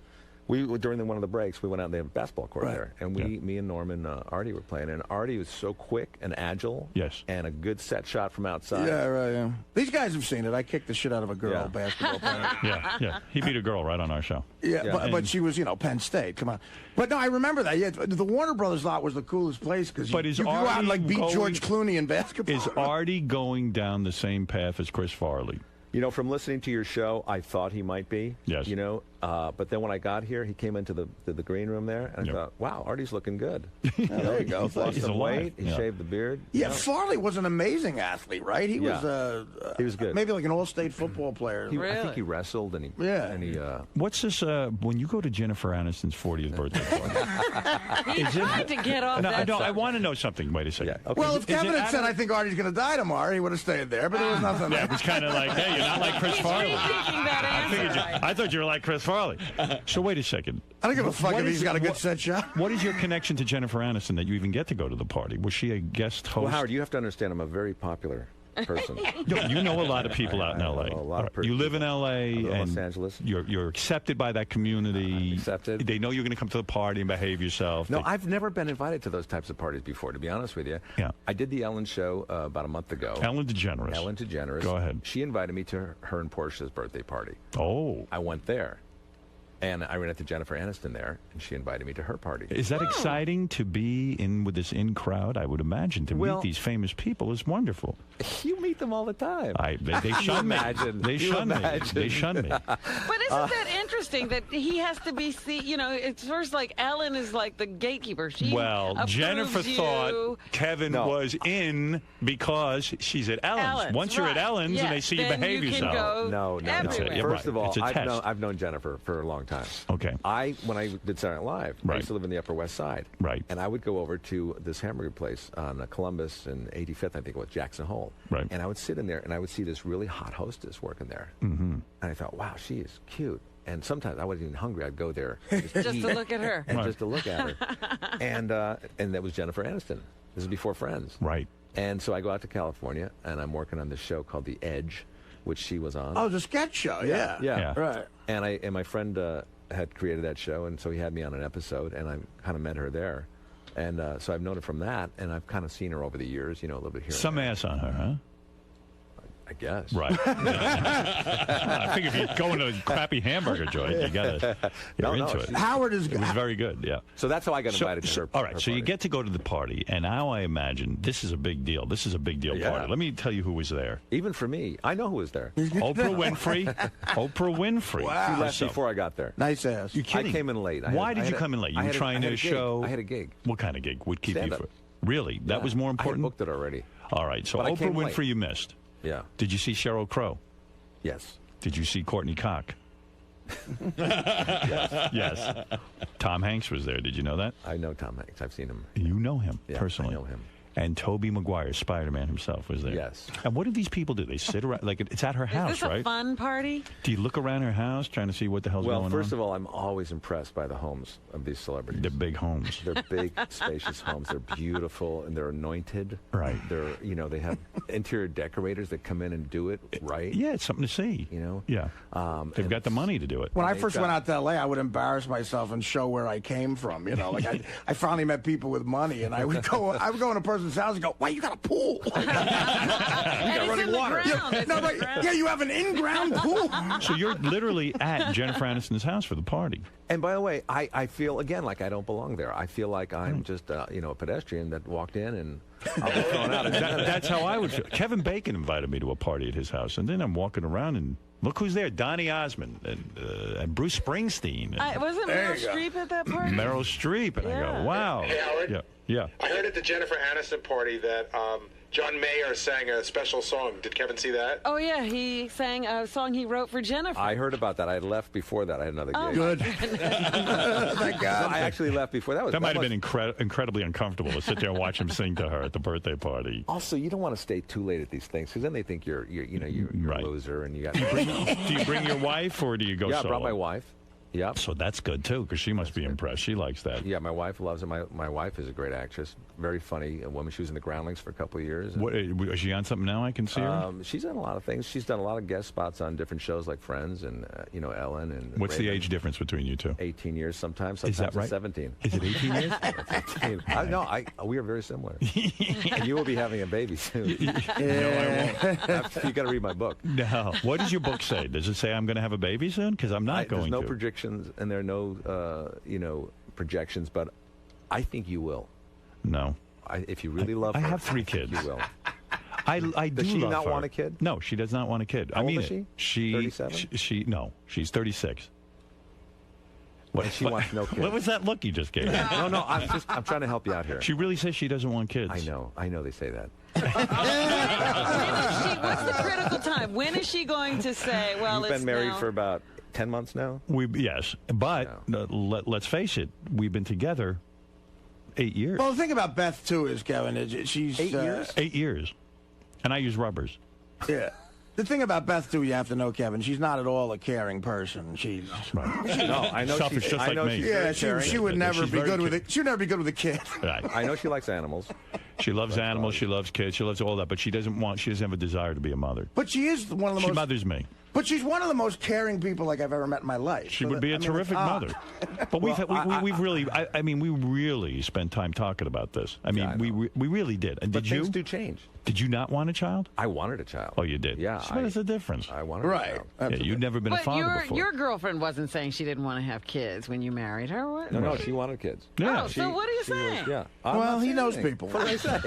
We during one of the breaks, we went out and they have a basketball court Right. there, and me and Norm and Artie were playing, and Artie was so quick and agile, Yes. and a good set shot from outside. Yeah, right. Yeah. These guys have seen it. I kicked the shit out of a girl Yeah. basketball player. Yeah. He beat a girl right on our show. Yeah, Yeah. but she was, Penn State. Come on. But no, I remember that. Yeah, the Warner Brothers lot was the coolest place because But you is go out and Artie like beat going- George Clooney in basketball. Is Artie going down the same path as Chris Farley? From listening to your show, I thought he might be. Yes. But then when I got here, he came into the green room there, and I Yep. thought, wow, Artie's looking good. there you go. He lost He's some alive. weight. He Yeah. shaved the beard. Yeah, Farley was an amazing athlete, right? He was He was good. maybe like an all-state football player. I think Really? he wrestled, and he What's this? When you go to Jennifer Aniston's 40th birthday party? He tried to get off No, that I subject. want to know something. Wait a second. Yeah. Okay. Well, if Is it Kevin had said, Adam- I think Artie's going to die tomorrow, he would have stayed there, but there was nothing Yeah, there. it was kind of like, hey, you're not like Chris He's Farley. rethinking that answer. I thought you were like Chris Farley. So wait a second. I don't give a fuck What if is he's it- got a good what- set shot. What is your connection to Jennifer Aniston that you even get to go to the party? Was she a guest host? Well, Howard, you have to understand, I'm a very popular person. You know a lot of people out in L.A. I know a lot of You live in L.A. live in and Los Angeles. You're accepted by that community. Accepted. They know you're going to come to the party and behave yourself. No, They- I've never been invited to those types of parties before, to be honest with you. Yeah. I did the Ellen show about a month ago. Ellen DeGeneres. Ellen DeGeneres. Go ahead. She invited me to her and Portia's birthday party. Oh. I went there. And I ran into Jennifer Aniston there, and she invited me to her party. Is that exciting to be in with this in crowd? I would imagine to meet these famous people is wonderful. You meet them all the time. They shun me. They shun me. They shun me. But isn't that interesting that he has to be it's first like Ellen is like the gatekeeper. She Jennifer approves thought you. Kevin was in because she's at Ellen's. Once you're at Ellen's and they see you behave yourself. No. Everywhere. First of all, It's a test. I've known Jennifer for a long time. Okay. When I did Saturday Night Live, I used to live in the Upper West Side. Right. And I would go over to this hamburger place on Columbus and 85th, I think it was, Jackson Hole. Right. And I would sit in there and I would see this really hot hostess working there. Mm-hmm. And I thought, wow, she is cute. And sometimes I wasn't even hungry. I'd go there just to look at her. And just to look at her. And that was Jennifer Aniston. This is before Friends. Right. And so I go out to California and I'm working on this show called The Edge, which she was on. Oh, the sketch show. Yeah. Right. And my friend had created that show, and so he had me on an episode, and I kind of met her there. And so I've known her from that, and I've kind of seen her over the years, a little bit here. Some ass on her, huh? I guess. Right. I think if you go into a crappy hamburger joint, you got to you're into it. Howard is It was very good, yeah. So that's how I got invited to her. All right, her so you party. get to go to the party, and now I imagine this is a big deal. This is a big deal party. Let me tell you who was there. Even for me, I know who was there. Oprah Winfrey. Oprah Winfrey. Wow. She left before I got there. Nice ass. You kidding? I came in late. Why did you come in late? You were trying to show. I had a gig. What kind of gig would keep Stand-up. you? Really? That was more important. I booked it already. All right. So But I Oprah came Winfrey, late. you missed. Yeah. Did you see Sheryl Crow? Yes. Did you see Courtney Cox? Yes. Tom Hanks was there. Did you know that? I know Tom Hanks. I've seen him. You know him Yeah, personally. I know him. And Tobey Maguire, Spider-Man himself, was there. Yes. And what do these people do? They sit around, like it's at her house, Is this right? a fun party? Do you look around her house trying to see what the hell's going on? Well, first of all, I'm always impressed by the homes of these celebrities. They're big homes. They're big, spacious homes. They're beautiful and they're anointed. Right. They're, they have interior decorators that come in and do it right. Yeah, it's something to see. Yeah. They've got the money to do it. When I first went out to L.A., I would embarrass myself and show where I came from. Like I finally met people with money, and I would go in a person's house and go, "Why you got a pool? You got running water? Yeah, you have an in-ground pool." So you're literally at Jennifer Aniston's house for the party. And by the way, I feel, again, like I don't belong there. I feel like I'm just, a pedestrian that walked in and I'll be thrown out. That's how I would feel. Kevin Bacon invited me to a party at his house, and then I'm walking around and look who's there: Donny Osmond and Bruce Springsteen. And Wasn't Meryl Streep at that party? Meryl Streep, and I go, wow. Hey, Howard. Yeah. I heard at the Jennifer Aniston party that John Mayer sang a special song. Did Kevin see that? Oh, yeah. He sang a song he wrote for Jennifer. I heard about that. I had left before that. I had another gig. Good. Thank God. No, I actually left before that. That might have been incredibly uncomfortable to sit there and watch him sing to her at the birthday party. Also, you don't want to stay too late at these things because then they think you're Right. a loser and you got. Do you bring your wife or do you go Yeah, I solo? brought my wife. Yep. So that's good too, because she must be impressed. She likes that. Yeah, my wife loves it. My wife is a great actress, very funny woman. She was in the Groundlings for a couple of years. What, is she on something now? I can see her. She's done a lot of things. She's done a lot of guest spots on different shows like Friends and Ellen and. What's the Raven. age difference between you two? 18 years sometimes. Is that Sometimes right? it's 17. Is it 18 years? 18. We are very similar. And you will be having a baby soon. No, I won't. You got to read my book. No. What does your book say? Does it say I'm going to have a baby soon? Because I'm not going There's no to. predictions and there are no projections, but I think you will. No. If you really love her, I have 3 I think kids. You will. I do Does she love not her. want a kid? No, she does not want a kid. How I mean old is she? 37? No, she's 36. What, And she wants no kids. What was that look you just gave? No, I'm trying to help you out here. She really says she doesn't want kids. I know they say that. What's the critical time? When is she going to say, well, You've it's been married now? for about 10 months now? Yes, but let's face it, we've been together 8 years. Well, the thing about Beth too is, Kevin, is she's 8 years. 8 years, and I use rubbers. Yeah. The thing about Beth too, you have to know, Kevin, she's not at all a caring person. She's No, I know Selfish, she's, just I like know me. she's yeah, very she caring. would never She's be very good with caring. it. She would never be good with a kid. Right. I know she likes animals. She loves animals. She loves kids. She loves all that, but she doesn't have a desire to be a mother. But she is one of the She most. mothers me. But she's one of the most caring people like I've ever met in my life. She would be a terrific mother. But we've really, I mean, we really spent time talking about this. I mean, we really did. And But did you? things do change. Did you not want a child? I wanted a child. Oh, you did? Yeah. So what is the difference? I wanted a child. Yeah, you'd never been a But father before. your girlfriend wasn't saying she didn't want to have kids when you married her. What? No, she wanted kids. Yeah. Oh, so what are you saying? Yeah. Well, he knows people. What did I say?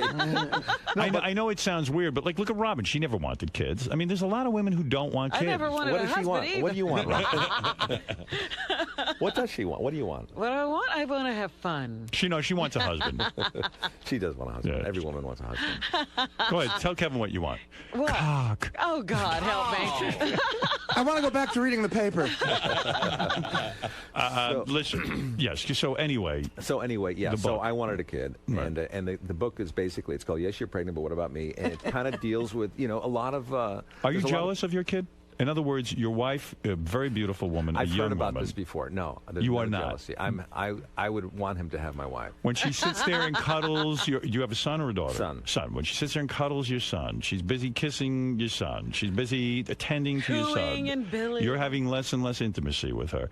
I know it sounds weird, but like, look at Robin. She never wanted kids. I mean, there's a lot of women who don't want kids. I never wanted What a does she husband want? either. What do you want, Robin? What does she want? What do you want? What I want? I want to have fun. She knows she wants a husband. She does want a husband. Yeah. Every woman wants a husband. Go ahead. Tell Kevin what you want. What? Cock. Oh, God, help me. I want to go back to reading the paper. Listen, yes. So anyway, Yeah. The So book. I wanted a kid, Right. and the book is basically, it's called Yes, You're Pregnant, but What About Me? And it kind of deals with a lot of. are you jealous of your kid? In other words, your wife, a very beautiful woman, I've a young heard about woman. this before. No, there's You no are not. jealousy. I would want him to have my wife. When she sits there and cuddles, you have a son or a daughter? Son. When she sits there and cuddles your son, she's busy kissing your son. She's busy attending to your son. Cooing and billing. You're having less and less intimacy with her.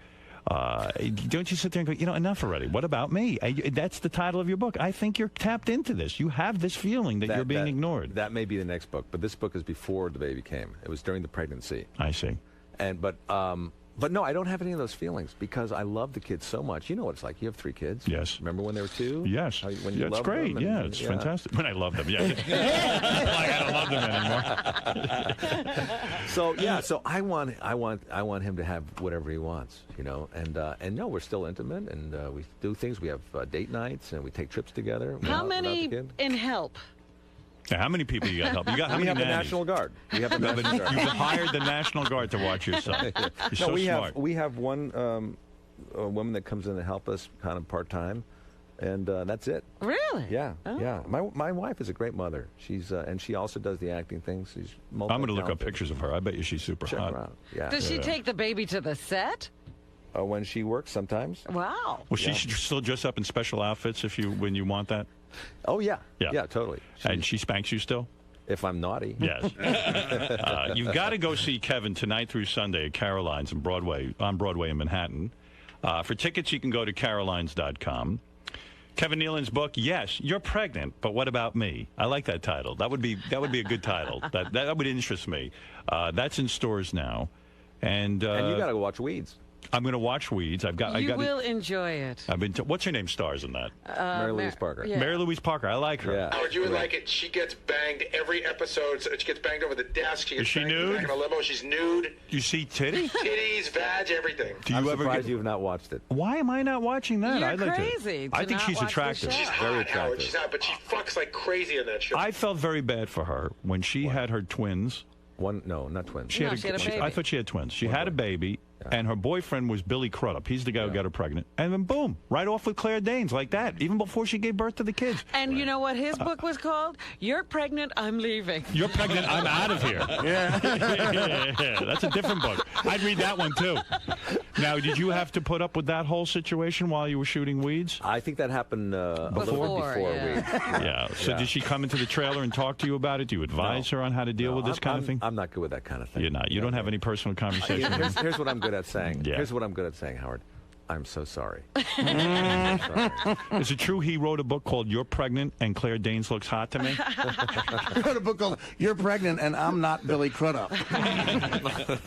Don't you sit there and go, enough already. What about me? That's the title of your book. I think you're tapped into this. You have this feeling that you're being ignored. That may be the next book, but this book is before the baby came. It was during the pregnancy. I see. But no, I don't have any of those feelings because I love the kids so much. You know what it's like. You have 3 kids. Yes. Remember when they were 2? Yes. When you It's loved great. them and- It's fantastic. When I love them, yeah. Like I don't love them anymore. So I want him to have whatever he wants, and no, we're still intimate and we do things. We have date nights and we take trips together. How without the many kid. in help? Now, how many people you got help? You got how We many have the nannies? National Guard. We have the No, but National Guard. you've hired the National Guard to watch your son. You're so smart. We have one a woman that comes in to help us kind of part time, and that's it. Really? Yeah, Oh. yeah. My wife is a great mother. She's and she also does the acting things. She's I'm going to look up multi-talented. pictures of her. I bet you she's super Check hot. her out. Yeah. Does she take the baby to the set? When she works sometimes. Wow. Well, she should still dress up in special outfits when you want that. Oh yeah. Yeah. Yeah, totally. And she spanks you still. If I'm naughty. Yes. You've got to go see Kevin tonight through Sunday at Caroline's on Broadway in Manhattan. For tickets, you can go to carolines.com. Kevin Nealon's book, Yes, You're Pregnant, but What About Me? I like that title. That would be a good title. That would interest me. That's in stores now. And And you got to go watch Weeds. I'm going to watch Weeds. You will enjoy it. I've been. What's her name? Stars in that. Mary Louise Parker. yeah. Mary Louise Parker. I like her. Yeah. Howard, you would like it. She gets banged every episode. So she gets banged over the desk. She gets Is she banged in the nude? back of a limo. She's nude. You see titty? Titties, vag, everything. Do I'm you ever surprised get? you've not watched it. Why am I not watching that? You're I'd like crazy to. I to think not she's watch the attractive. show. She's Very hot, Howard. attractive. She's hot, but she fucks like crazy in that show. I felt very bad for her when she had her twins. No, not twins. No, she had a baby. I thought she had twins. She had a baby, and her boyfriend was Billy Crudup. He's the guy who got her pregnant. And then boom, right off with Claire Danes like that, even before she gave birth to the kids. And you know what his book was called? You're Pregnant, I'm Leaving. You're pregnant, I'm out of here. Yeah. That's a different book. I'd read that one too. Now, did you have to put up with that whole situation while you were shooting Weeds? I think that happened a little Before, before yeah. Weeds. Yeah. So did she come into the trailer and talk to you about it? Do you advise her on how to deal with this kind of thing? I'm not good with that kind of thing. You're not. You don't have any personal conversation. Here's what I'm good at saying. Yeah. Here's what I'm good at saying, Howard. I'm so sorry. Is it true he wrote a book called You're Pregnant and Claire Danes Looks Hot to Me? I wrote a book called You're Pregnant and I'm Not Billy Crudup.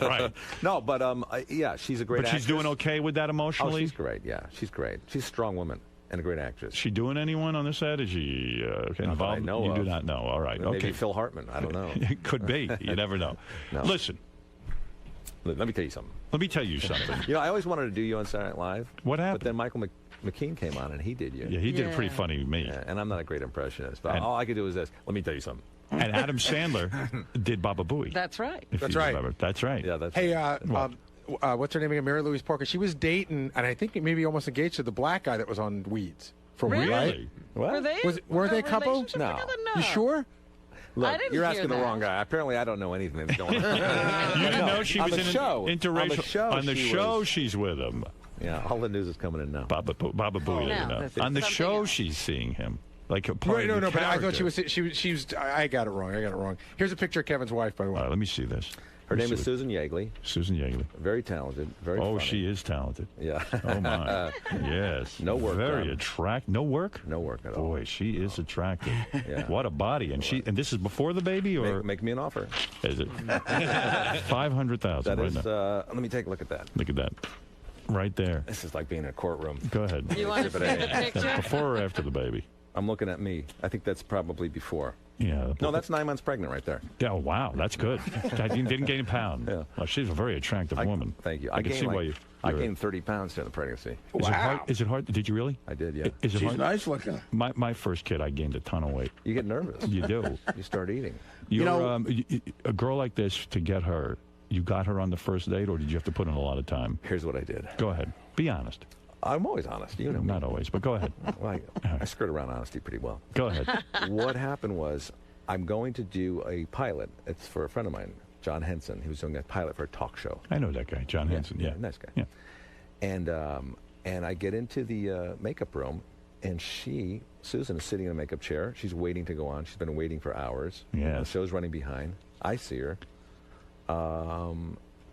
Right. No, but yeah, she's a great But she's actress. doing okay with that Oh, emotionally? she's great. Yeah, she's great. She's a strong woman and a great actress. Is she doing anyone on the set? Is she involved? I know you do of. not know. All right. Maybe Okay. Phil Hartman. I don't know. It could be. You never know. No. Listen, Let me tell you something. let me tell you something. I always wanted to do you on Saturday Night Live. What happened? But then Michael McKean came on and he did you. Yeah, he did Yeah. pretty funny to me. Yeah, and I'm not a great impressionist, but And- all I could do was this. Let me tell you something. And Adam Sandler did Baba Booey. That's right. if That's you right. remember. That's right. Yeah, that's Hey, what's her name again? Mary Louise Parker. She was dating, and I think maybe almost engaged to the black guy that was on Weeds. For Really? Weeds, right? Really? what? Were they? Weren't they a couple? relationship No. together? No. You sure? Look, I didn't you're hear asking the that. wrong guy. Apparently, I don't know anything that's going on. You didn't know she on was the in an show. interracial. On the show, On the she show, was. she's with him. Yeah, all the news is coming in now. Baba Booey. no, you know. that's On the something show, else. she's seeing him. Like a part Right, of no, the but I thought character. she was. I got it wrong. Here's a picture of Kevin's wife, by the way. All right, let me see this. Her name is Susan Yeagley. Susan Yeagley. Very talented. Very Oh, funny. she is talented. Yeah. Oh, my. Yes. No work Very done. attractive. No work? No work at all. Boy, she is attractive. Yeah. What a body. And this is before the baby, or Make me an offer. is it? 500,000 That right is, now. let me take a look at that. Look at that. Right there. This is like being in a courtroom. Go ahead. You want to see Exhibit the A. picture? Before or after the baby? I'm looking at me. I think that's probably before. Yeah. No, that's 9 months pregnant right there. Oh, wow. That's good. I didn't gain a pound. Yeah. Well, she's a very attractive woman. Thank you. I can gained see like- why you. I gained 30 pounds during the pregnancy. Is it hard? Is it hard? Did you really? I did, yeah. Is it She's hard? nice looking. My first kid, I gained a ton of weight. You get nervous. You do. You start eating. You're, know- a girl like this, to get her, you got her on the first date, or did you have to put in a lot of time? Here's what I did. Go ahead. Be honest. I'm always honest. You know me. Not always, but go ahead. Well, I skirt around honesty pretty well. Go ahead. What happened was I'm going to do a pilot. It's for a friend of mine, John Henson. He was doing a pilot for a talk show. I know that guy, John Henson. Yeah. Nice guy. Yeah. And I get into the makeup room, and Susan, is sitting in a makeup chair. She's waiting to go on. She's been waiting for hours. Yes. The show's running behind. I see her.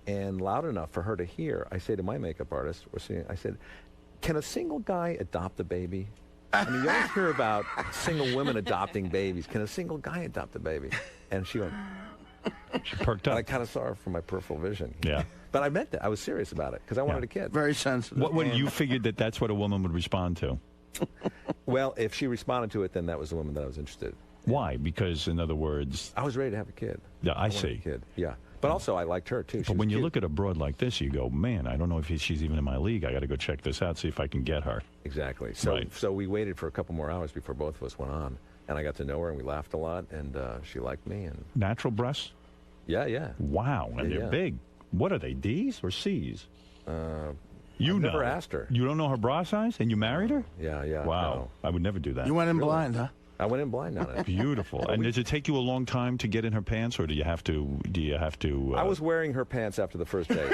And loud enough for her to hear, I say to my makeup artist, I said, can a single guy adopt a baby? I mean, you always hear about single women adopting babies. Can a single guy adopt a baby? And she went, She perked and up. I kind of saw her from my peripheral vision. Yeah. But I meant that. I was serious about it because I wanted a kid. Very sensitive. What you figured that's what a woman would respond to? Well, if she responded to it, then that was the woman that I was interested in. Why? Because, in other words, I was ready to have a kid. yeah, I wanted see. a kid. Yeah. But also, I liked her, too. But when you look at a broad like this, you go, man, I don't know if she's even in my league. I got to go check this out, see if I can get her. Exactly. So, Right. so we waited for a couple more hours before both of us went on. And I got to know her, and we laughed a lot, and she liked me. And Natural breasts? yeah, yeah. Wow, and they're Yeah. big. What are they, D's or C's? You I've know. never asked her. You don't know her bra size, and you married her? Yeah, yeah. Wow, no. I would never do that. You went in blind, huh? I went in blind on it. Beautiful. And does it take you a long time to get in her pants, or do you have to? I was wearing her pants after the first date.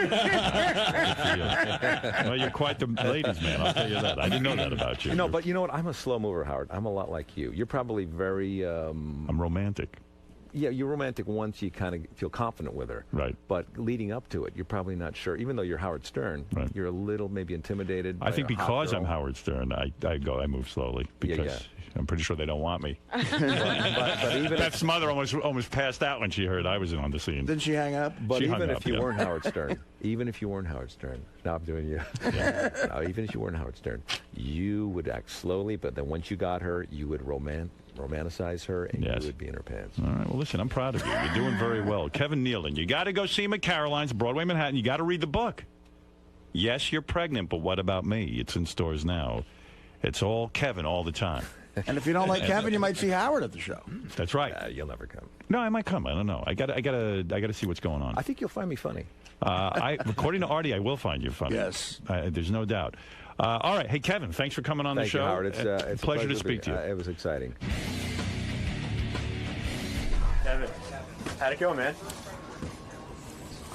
Well, you're quite the ladies' man. I'll tell you that. I didn't know that about you. No, but you know what? I'm a slow mover, Howard. I'm a lot like you. You're probably very. I'm romantic. Yeah, you're romantic once you kind of feel confident with her. Right. But leading up to it, you're probably not sure. Even though you're Howard Stern, Right. you're a little maybe intimidated. I think by a hot because girl. I'm Howard Stern, I move slowly because I'm pretty sure they don't want me. but even Beth's mother almost passed out when she heard I was on the scene. Didn't she hang up? But She even hung if up, you yeah. weren't Howard Stern, even if you weren't Howard Stern, now I'm doing you. No, even if you weren't Howard Stern, you would act slowly, but then once you got her, you would romanticize her, and Yes. you would be in her pants. All right. Well, listen, I'm proud of you. You're doing very well. Kevin Nealon, you got to go see him at Caroline's, Broadway, Manhattan. You got to read the book. Yes, you're pregnant, but what about me? It's in stores now. It's all Kevin all the time. And if you don't like Kevin, you might see Howard at the show. That's right. You'll never come. No, I might come. I don't know. I got to see what's going on. I think you'll find me funny. According to Artie, I will find you funny. Yes. There's no doubt. All right. Hey, Kevin, thanks for coming on Thank the show. you, Howard. It's a pleasure to speak to you. It was exciting. Kevin, how'd it go, man?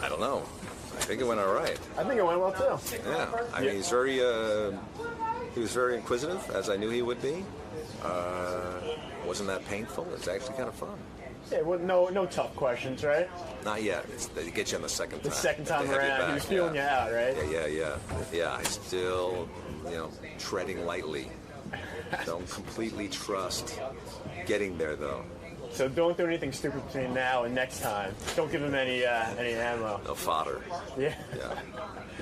I don't know. I think it went all right. I think it went well too. Yeah. I mean, he was very inquisitive, as I knew he would be. Wasn't that painful? It's actually kind of fun. Yeah, well, no tough questions, right? Not yet. They get you on the second time. The second time They have you around, he back, was feeling you out, right? Yeah, I still, treading lightly. Don't completely trust getting there, though. So don't do anything stupid between now and next time. Don't give him any ammo. No fodder. Yeah. Yeah.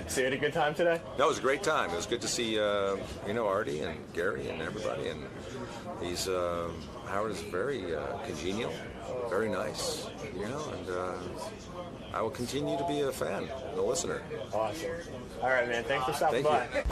So you had a good time today? That was a great time. It was good to see, Artie and Gary and everybody. And Howard is very congenial, very nice, and I will continue to be a fan, a listener. Awesome. All right, man. Thanks for stopping Thank by. you.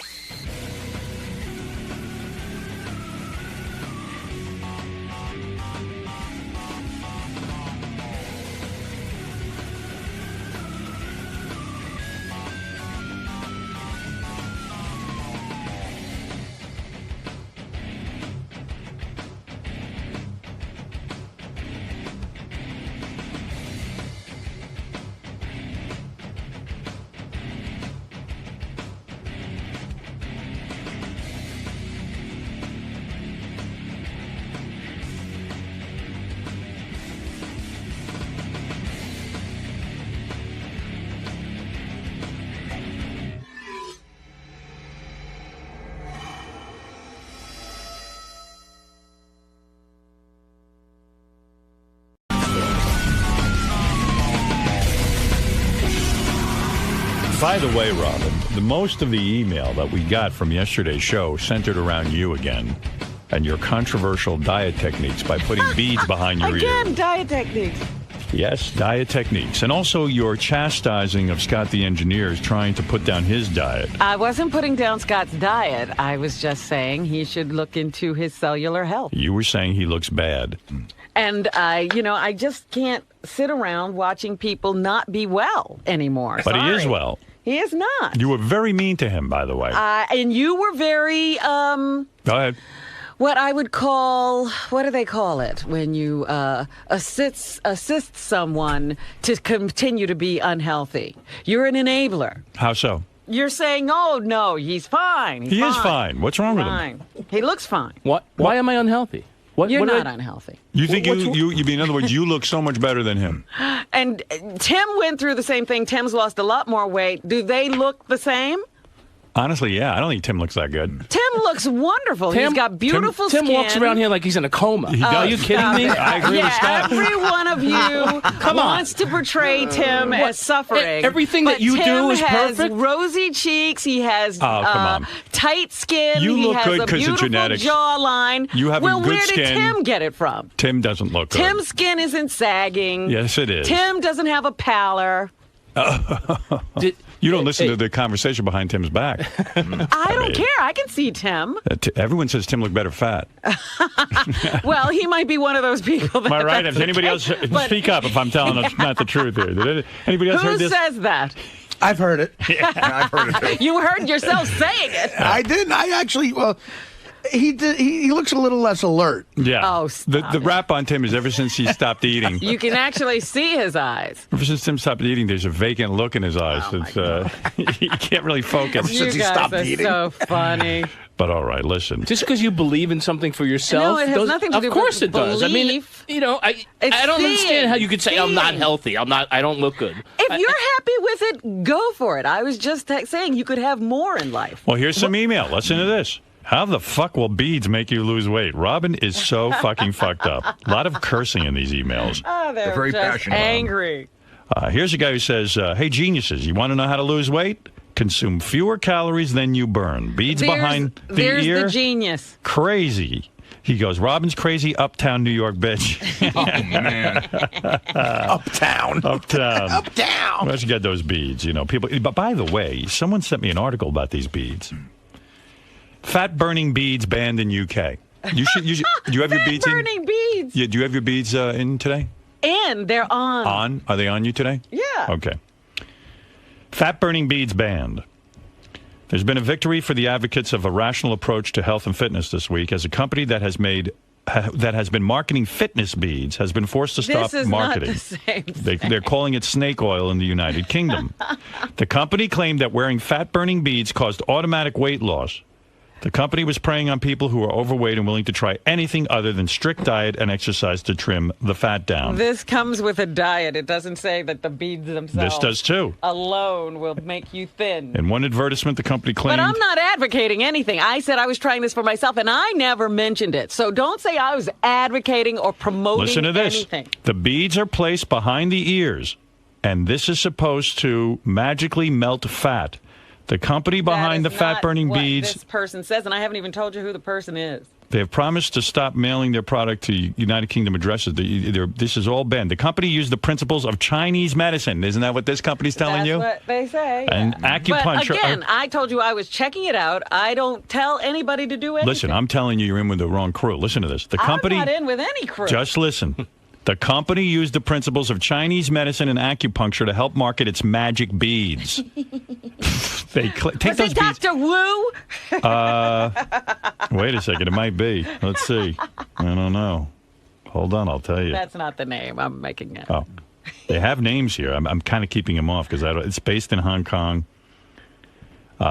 By the way, Robin, the most of the email that we got from yesterday's show centered around you again and your controversial diet techniques by putting beads behind your ears. Again, diet techniques. Yes, diet techniques. And also your chastising of Scott the engineer is trying to put down his diet. I wasn't putting down Scott's diet. I was just saying he should look into his cellular health. You were saying he looks bad. And I just can't sit around watching people not be well anymore. But Sorry. he is well. He is not. You were very mean to him, by the way. And you were very, Go ahead. what I would call, what do they call it? When you assist someone to continue to be unhealthy. You're an enabler. How so? You're saying, oh, no, he's fine. He's He fine. is fine. What's wrong with him? Fine. He looks fine. What? Why am I unhealthy? What? You're what not unhealthy. You think you in other words, you look so much better than him. And Tim went through the same thing. Tim's lost a lot more weight. Do they look the same? Honestly, yeah. I don't think Tim looks that good. Tim looks wonderful. He's got beautiful Tim skin. walks around here like he's in a coma. He does. Are you kidding me? I agree with Scott. Every one of you wants to portray Tim as suffering. Everything but that you Tim do is has perfect? rosy cheeks. He has come on. tight skin. You he look has good a 'cause of beautiful genetics. jawline. You have well, good where skin. did Tim get it from? Tim doesn't look good. Tim's skin isn't sagging. Yes, it is. Tim doesn't have a pallor. You don't listen to the conversation behind Tim's back. I don't care. I can see Tim. Everyone says Tim looked better fat. Well, he might be one of those people that. Am I right? that's Has anybody the else case, but- speak up if I'm telling us not the truth here? Did anybody else Who heard this? says that? I've heard it. I've heard it too. You heard yourself saying it. I didn't. I actually, well, he did. He looks a little less alert. Yeah. Oh, the stop it. rap on Tim is ever since he stopped eating. You can actually see his eyes. Ever since Tim stopped eating, there's a vacant look in his eyes. Oh, He can't really focus. You he guys stopped are eating. so funny. But all right, listen. Just because you believe in something for yourself, No, it has nothing to do of course with it does. I mean, belief. I It's don't understand how you could say I'm not seeing. healthy. I don't look good. If you're happy with it, go for it. I was just saying you could have more in life. Well, here's some email. Listen to this. How the fuck will beads make you lose weight? Robin is so fucking fucked up. A lot of cursing in these emails. Oh, they're very just passionate. angry. Here's a guy who says, hey, geniuses, you want to know how to lose weight? Consume fewer calories than you burn. Beads behind the there's ear. the genius. Crazy. He goes, Robin's crazy, uptown New York bitch. Uptown. Uptown. Uptown. Where'd you get those beads? You know, people. But by the way, someone sent me an article about these beads. Fat burning beads banned in UK. Do you have your beads in? Burning beads. Yeah, do you have your beads in today? And they're on. On? Are they on you today? Yeah. Okay. Fat burning beads banned. There's been a victory for the advocates of a rational approach to health and fitness this week, as a company that has been marketing fitness beads has been forced to stop This is marketing. not the same thing. They're calling it snake oil in the United Kingdom. The company claimed that wearing fat burning beads caused automatic weight loss. The company was preying on people who are overweight and willing to try anything other than strict diet and exercise to trim the fat down. This comes with a diet. It doesn't say that the beads themselves This does too. alone will make you thin. In one advertisement, the company claimed... But I'm not advocating anything. I said I was trying this for myself, and I never mentioned it. So don't say I was advocating or promoting Listen to this. anything. The beads are placed behind the ears, and this is supposed to magically melt fat. The company behind the That is not fat-burning what beads, this person says, and I haven't even told you who the person is. they have promised to stop mailing their product to United Kingdom addresses. This is all banned. The company used the principles of Chinese medicine. Isn't that what this company's telling That's you? what they say. And acupuncture. But again, I told you I was checking it out. I don't tell anybody to do anything. Listen, I'm telling you, you're in with the wrong crew. Listen to this. The company. I'm not in with any crew. Just listen. The company used the principles of Chinese medicine and acupuncture to help market its magic beads. Take Was those it beads. Dr. Wu? Wait a second, it might be. Let's see. I don't know. Hold on, I'll tell you. That's not the name. I'm making it. Oh, they have names here. I'm kind of keeping them off because it's based in Hong Kong.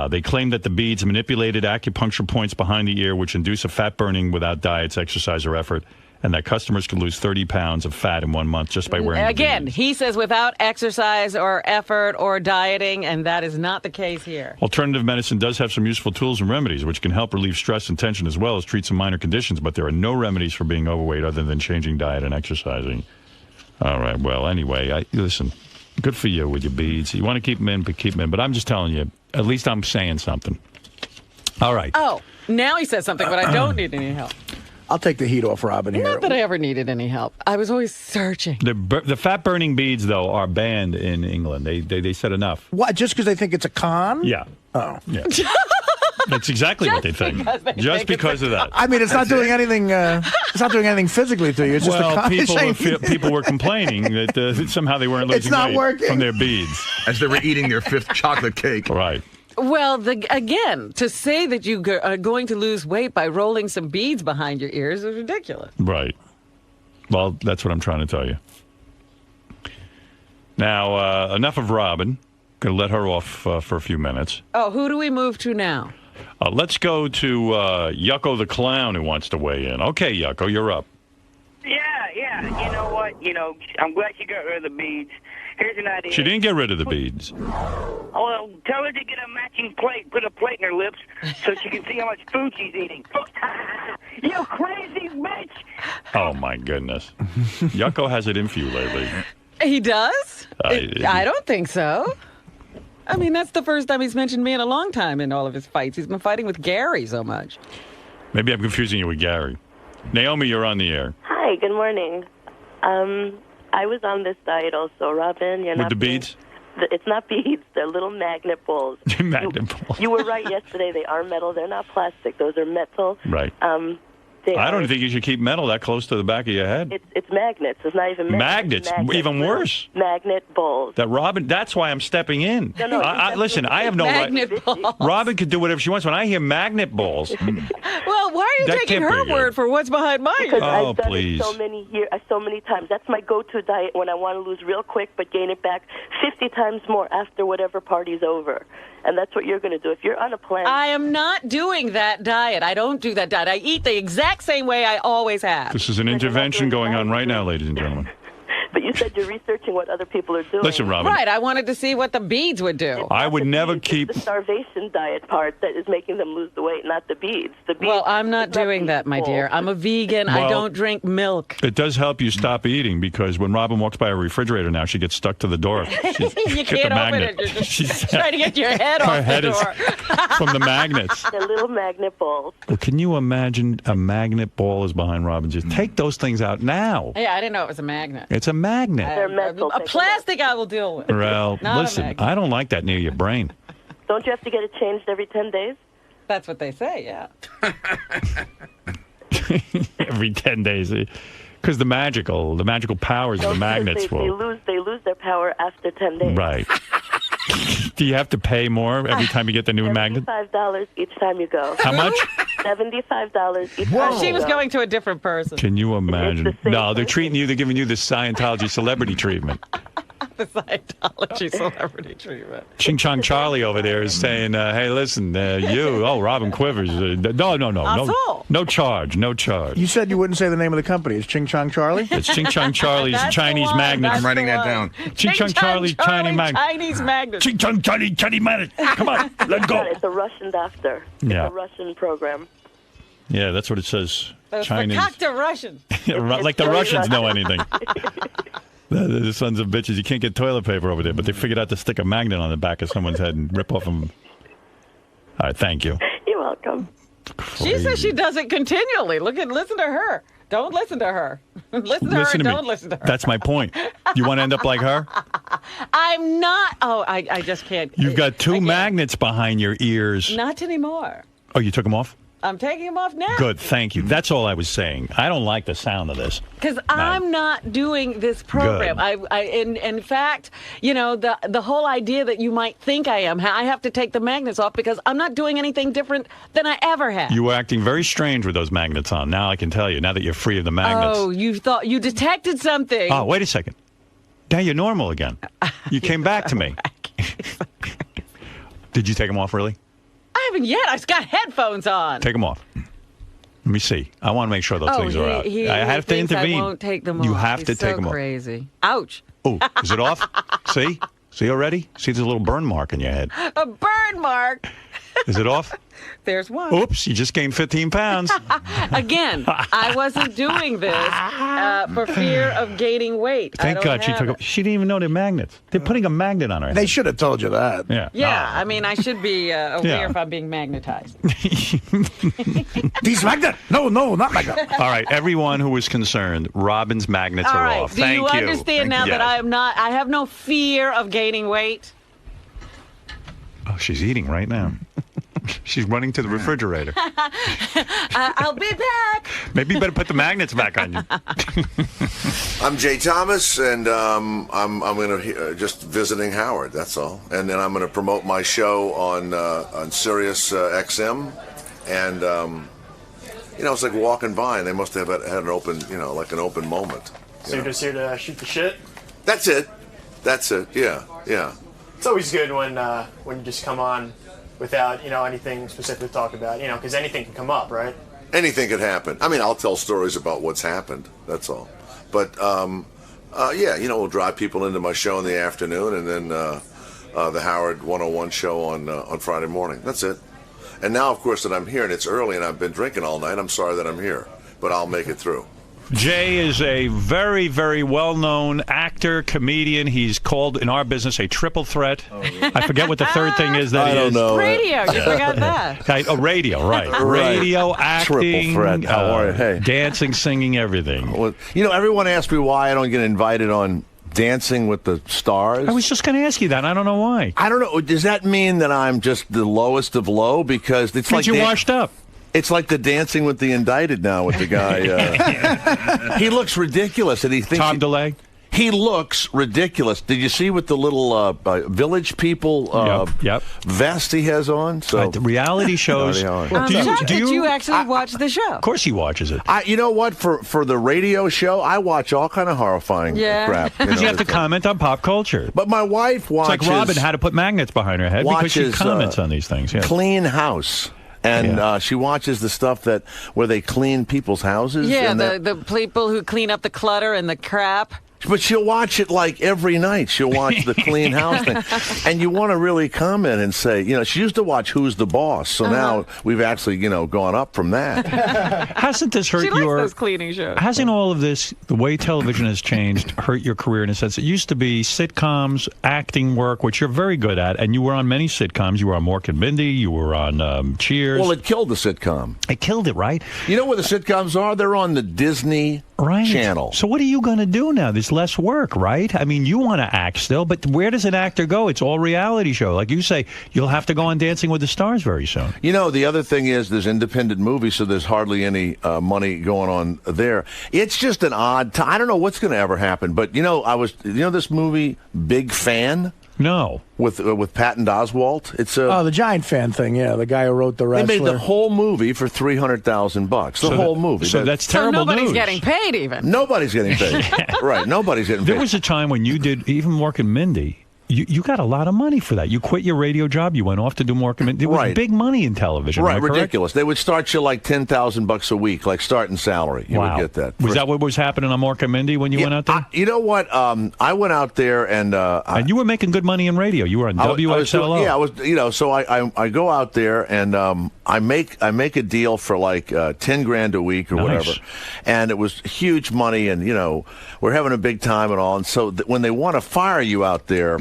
They claim that the beads manipulated acupuncture points behind the ear, which induce a fat burning without diets, exercise, or effort, and that customers can lose 30 pounds of fat in 1 month just by wearing the Again, beads. he says without exercise or effort or dieting, and that is not the case here. Alternative medicine does have some useful tools and remedies, which can help relieve stress and tension as well as treat some minor conditions, but there are no remedies for being overweight other than changing diet and exercising. All right, well, anyway, listen, Good for you with your beads. You want to keep them in, but keep them in. But I'm just telling you, at least I'm saying something. All right. Oh, now he says something, but I don't need any help. I'll take the heat off Robin here. Not that I ever needed any help. I was always searching. The fat-burning beads, though, are banned in England. They said enough. What? Just because they think it's a con? Yeah. Oh. Yeah. That's exactly what they think. Just because of that. I mean, it's not doing anything. It's not doing anything physically to you. It's just a con. People were complaining that somehow they weren't losing weight from their beads as they were eating their 5th chocolate cake. Right. Well, again, to say that you are going to lose weight by rolling some beads behind your ears is ridiculous. Right. Well, that's what I'm trying to tell you. Now, enough of Robin. Going to let her off for a few minutes. Oh, who do we move to now? Let's go to Yucko the Clown, who wants to weigh in. Okay, Yucko, you're up. Yeah. You know what? I'm glad she got rid of the beads. Here's an idea. She didn't get rid of the beads. Well, tell her to get a matching plate, put a plate in her lips so she can see how much food she's eating. You crazy bitch! Oh, my goodness. Yucko has it in for you lately. He does? I don't think so. I mean, that's the first time he's mentioned me in a long time in all of his fights. He's been fighting with Gary so much. Maybe I'm confusing you with Gary. Naomi, you're on the air. Hi, good morning. I was on this diet also, Robin. You're with not the beads? It's not beads. They're little magnet balls. Magnet balls. You were right yesterday. They are metal. They're not plastic. Those are metal. Right. I don't think you should keep metal that close to the back of your head. It's magnets. It's not even magnets. Even worse. Magnet balls. That Robin. That's why I'm stepping in. No, listen, I have no magnet balls. Robin could do whatever she wants. When I hear magnet balls. Well, why are you taking her word for what's behind mine? Because I've done please. it so many times. That's my go-to diet when I want to lose real quick but gain it back 50 times more after whatever party's over. And that's what you're going to do. If you're on a plan... I am not doing that diet. I don't do that diet. I eat the exact same way I always have. This is an intervention going on right now, ladies and gentlemen. But you said you're researching what other people are doing. Listen, Robin. Right, I wanted to see what the beads would do. I would never keep... It's the starvation diet part that is making them lose the weight, not the beads. Well, I'm not doing that, my dear. I'm a vegan. I don't drink milk. It does help you stop eating because when Robin walks by a refrigerator now, she gets stuck to the door. You can't open it. You're just trying to get your head off the door. From the magnets. They're little magnet balls. Well, can you imagine a magnet ball is behind Robin's ears? Take those things out now. Yeah, I didn't know it was a magnet. It's a magnet. They're metal. A plastic I will deal with. Well, listen, I don't like that near your brain. Don't you have to get it changed every 10 days? That's what they say, yeah. Every 10 days. Because the magical powers of the magnets will... They lose their power after 10 days. Right. Do you have to pay more every time you get the new magnet? $75 each time you go. How much? $75 each time She was going to a different person. Can you imagine? No, they're treating you, they're giving you the Scientology celebrity treatment. The Scientology celebrity treatment. Ching Chong Charlie over there is saying, hey, listen, Robin Quivers. No charge. You said you wouldn't say the name of the company. It's Ching Chong Charlie? It's Ching Chong Charlie's Chinese magnet. I'm writing that down. Ching Chong Charlie, Chinese magnet. Chinese magnet. Ching Chong Charlie, Chinese magnet. Come on, let's go. It's a Russian doctor. It's a Russian program. Yeah, that's what it says. Chinese. Russian. Like the Russians know anything. The sons of bitches. You can't get toilet paper over there, but they figured out to stick a magnet on the back of someone's head and rip off them. All right, thank you. You're welcome. She says she does it continually. Listen to her. Don't listen to her. Listen to her and don't listen to her. That's my point. You want to end up like her? I'm not. Oh, I just can't. You've got two magnets behind your ears. Not anymore. Oh, you took them off? I'm taking them off now. Good, thank you. That's all I was saying. I don't like the sound of this. Because I'm not doing this program. In fact, the whole idea that you might think I am, I have to take the magnets off because I'm not doing anything different than I ever have. You were acting very strange with those magnets on. Now I can tell you, now that you're free of the magnets. Oh, you thought you detected something. Oh, wait a second. Now you're normal again. You came back to me. Did you take them off, really? I haven't yet. I've got headphones on. Take them off. Let me see. I want to make sure those things are out. I have to intervene. I won't take them off. You have to take them off. Crazy. Ouch. Oh, is it off? See? See already? See, there's a little burn mark in your head. A burn mark? Is it off? There's one. Oops, you just gained 15 pounds. Again, I wasn't doing this for fear of gaining weight. Thank God she took. She didn't even know they're magnets. They're putting a magnet on her head. They should have told you that. Yeah. Yeah, I mean, I should be aware if I'm being magnetized. These magnet? No, not magnet. All right, everyone who was concerned, Robin's magnets All are right. off. Do Thank you understand now that I am not? I have no fear of gaining weight. Oh, she's eating right now. She's running to the refrigerator. I'll be back. Maybe you better put the magnets back on you. I'm Jay Thomas, and I'm going to just visiting Howard. That's all. And then I'm going to promote my show on Sirius XM, and it's like walking by, and they must have had an open, like an open moment. So you're just here to shoot the shit? That's it. Yeah. It's always good when you just come on without anything specific to talk about, because anything can come up, right? Anything could happen. I mean, I'll tell stories about what's happened. That's all. But we'll drive people into my show in the afternoon, and then the Howard 101 show on Friday morning. That's it. And now, of course, that I'm here and it's early and I've been drinking all night, I'm sorry that I'm here, but I'll make it through. Jay is a very, very well-known actor, comedian. He's called in our business a triple threat. Oh, yeah. I forget what the third thing is that I don't know. Radio. You forgot that. Radio, right. Radio, acting. Triple threat. How are you? Hey. Dancing, singing, everything. Well, everyone asks me why I don't get invited on Dancing with the Stars. I was just going to ask you that. I don't know why. I don't know. Does that mean that I'm just the lowest of low? Because it's like you're washed up. It's like the Dancing with the Indicted now with the guy. He looks ridiculous, and he thinks Tom DeLay. He looks ridiculous. Did you see what the little Village People vest he has on? So the reality shows. I'm shocked that you actually watch the show. Of course he watches it. You know what? For the radio show, I watch all kind of horrifying crap. Because you have to comment on pop culture. But my wife watches. It's like Robin had to put magnets behind her head because she comments on these things. Yeah. Clean House. And she watches the stuff where they clean people's houses. Yeah, the people who clean up the clutter and the crap. But she'll watch it like every night. She'll watch the clean house thing. And you want to really comment and say, she used to watch Who's the Boss. So now we've actually, gone up from that. Hasn't this hurt she likes those cleaning shows. Hasn't all of this, the way television has changed, hurt your career in a sense? It used to be sitcoms, acting work, which you're very good at. And you were on many sitcoms. You were on Mork and Mindy. You were on Cheers. Well, it killed the sitcom. It killed it, right? You know where the sitcoms are? They're on the Disney Channel. So what are you going to do now? There's less work, right? I mean, you want to act still, but where does an actor go? It's all reality show. Like you say, you'll have to go on Dancing with the Stars very soon. The other thing is there's independent movies, so there's hardly any money going on there. It's just an odd time. I don't know what's going to ever happen, but this movie Big Fan? No. With Patton Oswalt. It's the Giant Fan thing, yeah. The guy who wrote The Wrestler. They made the whole movie for $300,000. The whole movie. So that's terrible news. Nobody's news. getting paid even. Nobody's getting paid. Right, nobody's getting paid. There was a time when you did, even Mork and Mindy, you got a lot of money for that. You quit your radio job. You went off to do Mork and Mindy. There was big money in television. Right, ridiculous. They would start you like $10,000 a week, like starting salary. You would get that. Was that what was happening on Mork and Mindy when you went out there? You know what? I went out there and you were making good money in radio. You were on WXLO. I was. So I go out there and I make a deal for like $10,000 a week or whatever, and it was huge money. And we're having a big time and all. And so when they want to fire you out there.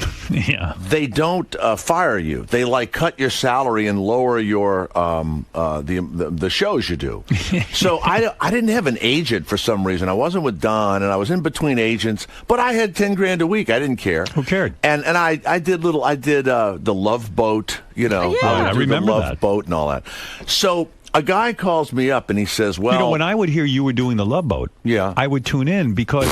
They don't fire you. They cut your salary and lower your the shows you do. So I didn't have an agent for some reason. I wasn't with Don, and I was in between agents. But I had $10,000 a week. I didn't care. Who cared? And I did the Love Boat. I remember the Love that Boat and all that. So. A guy calls me up and he says, well... when I would hear you were doing the Love Boat, I would tune in because,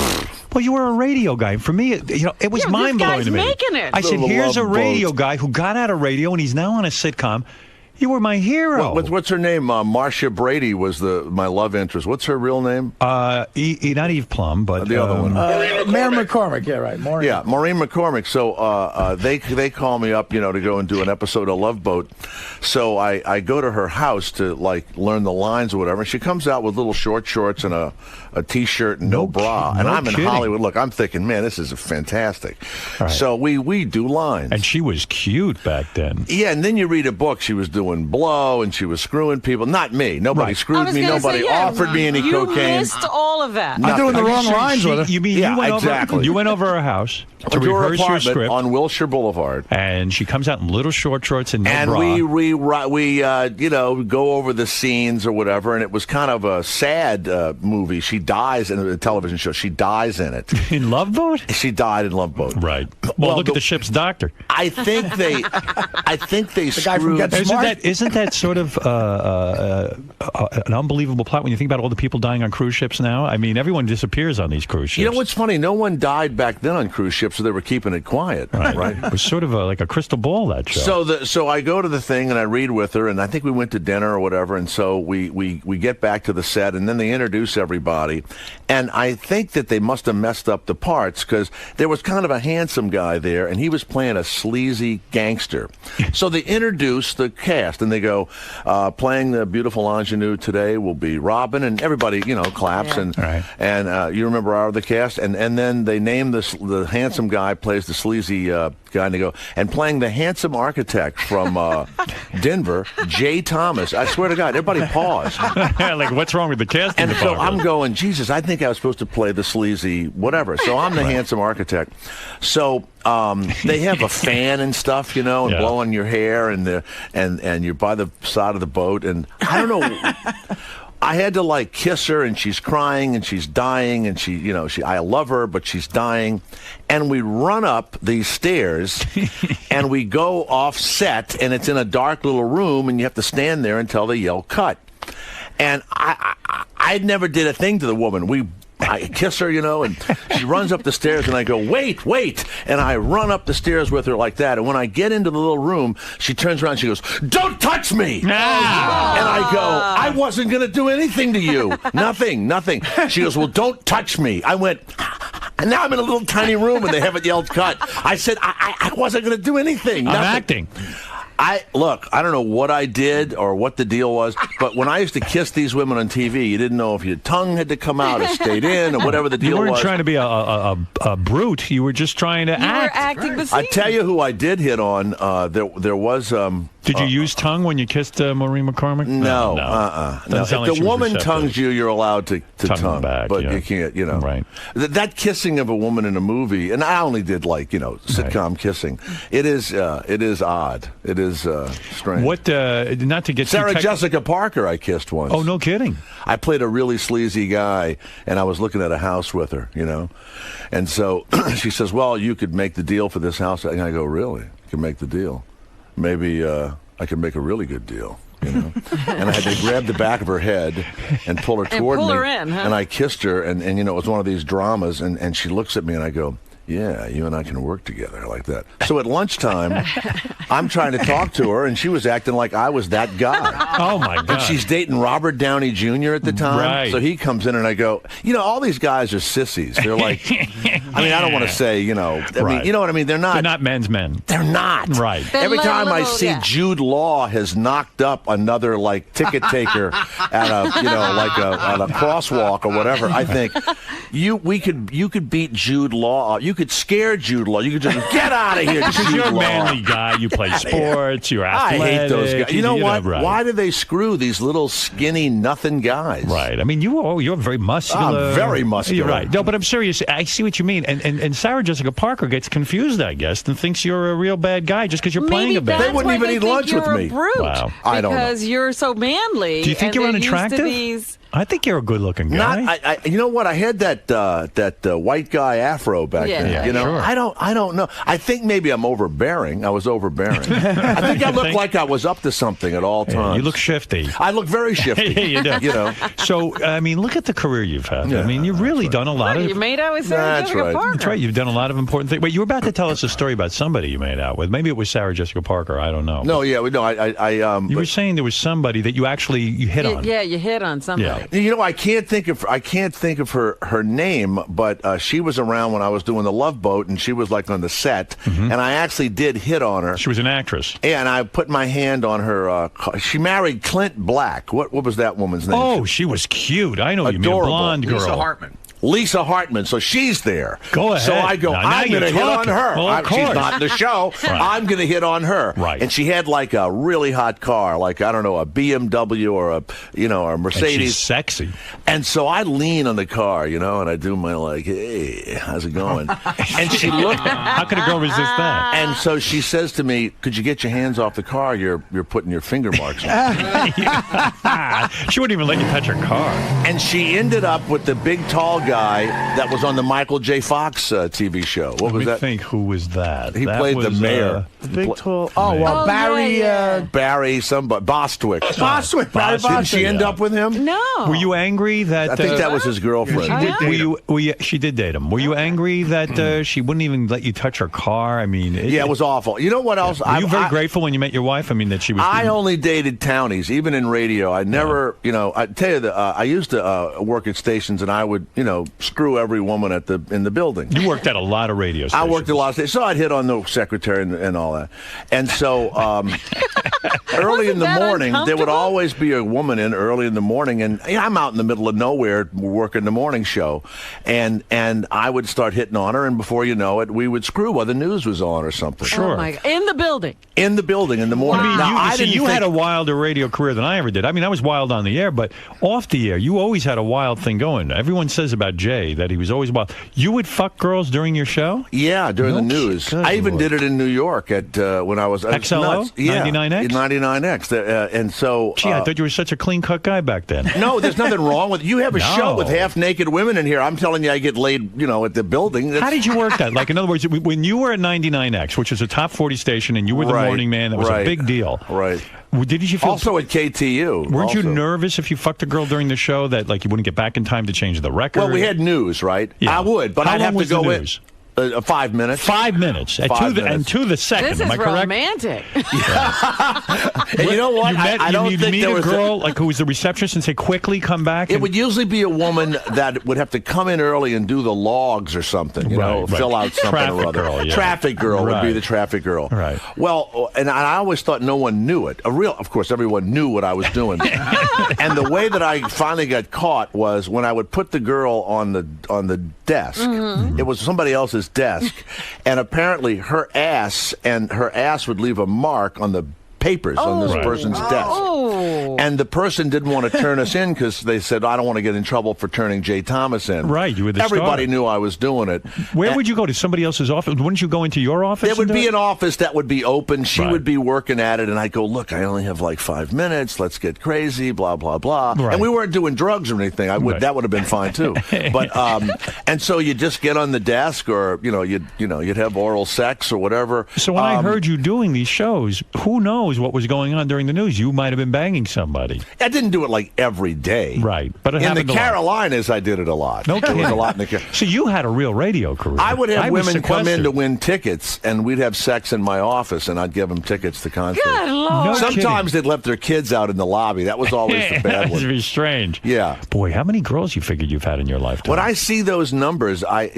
you were a radio guy. For me, it was mind-blowing to me. Making it. I said, here's a radio guy who got out of radio and he's now on a sitcom. You were my hero. What's her name? Marcia Brady was my love interest. What's her real name? Not Eve Plum, but... the other one. Maureen McCormick, yeah, right. Maureen. Yeah, Maureen McCormick. So they call me up, to go and do an episode of Love Boat. So I go to her house to, learn the lines or whatever. And she comes out with little short shorts and a T-shirt and no bra. And I'm in Hollywood. Look, I'm thinking, man, this is fantastic. Right. So we do lines. And she was cute back then. Yeah, and then you read a book. She was doing doing blow and she was screwing people. Not me. Nobody screwed me. Nobody offered me any you cocaine. missed all of that. I'm doing the wrong lines with her. You mean you went over her house to rehearse your script on Wilshire Boulevard, and she comes out in little short shorts and no and bra. we go over the scenes or whatever, and it was kind of a sad movie. She dies in a television show. She dies in it. In Love Boat? She died in Love Boat. Right. Well, look at the ship's doctor. I think they the guy from screwed. Get Smart. Isn't that sort of an unbelievable plot when you think about all the people dying on cruise ships now? I mean, everyone disappears on these cruise ships. You know what's funny? No one died back then on cruise ships, so they were keeping it quiet. Right? It was sort of like a crystal ball, that show. So I go to the thing and I read with her, and I think we went to dinner or whatever, and so we get back to the set, and then they introduce everybody, and I think that they must have messed up the parts because there was kind of a handsome guy there, and he was playing a sleazy gangster. So they introduce the cast, and they go, playing the beautiful ingenue today will be Robin, and everybody, claps, and you remember our other cast, and then they name the handsome guy plays the sleazy guy, and they go, and playing the handsome architect from Denver, Jay Thomas. I swear to God, everybody paused. Like, what's wrong with the casting And so department? I'm going, Jesus, I think I was supposed to play the sleazy whatever. So I'm the handsome architect. So they have a fan and stuff, and blow on your hair, and you're by the side of the boat, and I don't know. I had to kiss her, and she's crying and she's dying, and I love her, but she's dying, and we run up these stairs, and we go off set, and it's in a dark little room, and you have to stand there until they yell cut. And I never did a thing to the woman. I kiss her, and she runs up the stairs, and I go, wait, and I run up the stairs with her like that, and when I get into the little room, she turns around, and she goes, don't touch me! And I go, I wasn't going to do anything to you. Nothing. She goes, well, don't touch me. I went, and now I'm in a little tiny room, and they haven't yelled cut. I said, I wasn't going to do anything. I'm Nothing. acting. I don't know what I did or what the deal was, but when I used to kiss these women on TV, you didn't know if your tongue had to come out or stayed in or whatever the deal was. You weren't trying to be a brute. You were just trying to act. You were acting the scene. I tell you who I did hit on. There was. Did you use tongue when you kissed Maureen McCormick? No. Doesn't sound like if she the was woman receptive. tongues you, you're allowed to tongue back, but yeah. you can't. Right. That kissing of a woman in a movie, and I only did sitcom kissing. It is odd. It is strange. What? Not to get Sarah too Jessica Parker, I kissed once. Oh, no kidding. I played a really sleazy guy, and I was looking at a house with her, And so she says, well, you could make the deal for this house. And I go, really? You can make the deal? Maybe I could make a really good deal, And I had to grab the back of her head and pull her toward me. pull her in, huh? And I kissed her, and it was one of these dramas, and she looks at me, and I go, yeah, you and I can work together like that. So at lunchtime, I'm trying to talk to her, and she was acting like I was that guy. Oh, my God. And she's dating Robert Downey Jr. at the time. Right. So he comes in, and I go, all these guys are sissies. They're like, I don't want to say, Right. you know what I mean? They're not men's men. They're not. Right. Every time I see Jude Law has knocked up another ticket taker at a at a crosswalk or whatever, I think you could beat Jude Law. You could scare Jude Law. You could just get out of here. Because you're a manly guy. You play sports. You're athletic. I hate those guys. You know what? Right. Why do they screw these little skinny nothing guys? Right. I mean, you're very muscular. I'm very muscular. You're right. No, but I'm serious. I see what you mean. And Sarah Jessica Parker gets confused, I guess, and thinks you're a real bad guy just because you're playing a bad guy. They wouldn't even eat lunch with me. Wow. I don't know. Because you're so manly. Do you think and you're they're used to unattractive? these- I think you're a good-looking guy. You know what? I had that white guy afro back Yeah. then. Yeah, sure. I don't know. I think maybe I'm overbearing. I was overbearing. I think I looked like I was up to something at all times. You look shifty. I look very shifty. Yeah, you do. So, I mean, look at the career you've had. Yeah, I mean, you've really done a lot of... You made out with Sarah Jessica Parker. That's right. You've done a lot of important things. Wait, you were about to tell us a story about somebody you made out with. Maybe it was Sarah Jessica Parker. I don't know. No, yeah, no. You were saying there was somebody that you hit on. Yeah, you hit on somebody. Yeah. You know, I can't think of her name, but she was around when I was doing the Love Boat, and she was on the set, and I actually did hit on her. She was an actress. And I put my hand on her. She married Clint Black. What was that woman's name? Oh, she was cute. I know you mean a Adorable. blonde girl. Lisa Hartman. Lisa Hartman. So she's there. Go ahead. So I go, Now I'm going to hit on her. Well, of She's course. not in the show. Right. I'm going to hit on her. Right. And she had like a really hot car, like, I don't know, a BMW or a, or a Mercedes. And she's sexy. And so I lean on the car, and I do my like, hey, how's it going? And she looked. How could a girl resist that? And so she says to me, could you get your hands off the car? You're putting your finger marks on it. She wouldn't even let you touch her car. And she ended up with the big, tall guy that was on the Michael J. Fox TV show. What Let was me that? think, who was that? He That played the was, mayor. Big tall. Barry. Barry. Barry, somebody. Bostwick. Bostwick. Barry Didn't she Bostwick. end up with him? No. Were you angry that... I think that was his girlfriend. She did date him. Were you angry that she wouldn't even let you touch her car? I mean... It was awful. You know what else? Were you very grateful when you met your wife? I mean, that she was... I only dated townies, even in radio. I never, I tell you, I used to work at stations, and I would, screw every woman in the building. You worked at a lot of radio stations. I worked at a lot of stations, so I'd hit on the secretary and all that. And so early in the morning, there would always be a woman in early in the morning, and I'm out in the middle of nowhere working the morning show, and I would start hitting on her, and before you know it, we would screw while the news was on or something. Sure. Oh my God. In the building. In the building in the morning. I mean, Now, you had a wilder radio career than I ever did. I mean, I was wild on the air, but off the air, you always had a wild thing going. Everyone says about Jay that he was always wild. You would fuck girls during your show? Yeah, during the news. Good I even Lord. did it in New York at when I was XLO? nuts. Yeah, 99X? 99X. And so... Gee, I thought you were such a clean-cut guy back then. No, there's nothing wrong with... You have a No. show with half-naked women in here. I'm telling you, I get laid, at the building. How did you work that? Like, in other words, when you were at 99X, which is a top 40 station, and you were the Right, morning man, that was a big deal. Right. Did you feel... Also at KTU. Weren't you also. nervous if you fucked a girl during the show that, like, you wouldn't get back in time to change the record? Well, we had news, right? Yeah. I would, but How I'd long have to was the go in. news? 5 minutes. 5 minutes. And 5 to the minutes. second. This Am is I correct? romantic. And you know what? I don't you'd think meet there a was girl like who was the receptionist and say, "Quickly, come back." It and- would usually be a woman that would have to come in early and do the logs or something, Right. fill out something Traffic or other. girl, yeah. Traffic girl would be Right. the traffic girl. Right. Well, and I always thought no one knew it. Of course, everyone knew what I was doing. And the way that I finally got caught was when I would put the girl on the desk. Mm-hmm. It was somebody else's desk, and apparently her ass would leave a mark on the papers on this Right. person's desk. Oh. And the person didn't want to turn us in because they said, I don't want to get in trouble for turning Jay Thomas in. Right, you were the Everybody star. knew I was doing it. Where would you go to somebody else's office? Wouldn't you go into your office? There would and do be it? an office that would be open. She Right. would be working at it, and I'd go, look, I only have like 5 minutes. Let's get crazy, blah, blah, blah. Right. And we weren't doing drugs or anything. Right. That would have been fine, too. But and so you just get on the desk or, you'd have oral sex or whatever. So when I heard you doing these shows, who knows what was going on during the news? You might have been banging somebody. I didn't do it like every day. Right. But it in the happened a lot. Carolinas, I did it a lot. No There was kidding. a lot in the Carolinas. So you had a real radio career. I would have was women come in sequestered. to win tickets, and we'd have sex in my office, and I'd give them tickets to concerts. Good Lord. No Sometimes they'd left their kids out in the lobby. That was always the bad That would one. be strange. Yeah. Boy, how many girls you figured you've had in your lifetime? When I see those numbers, I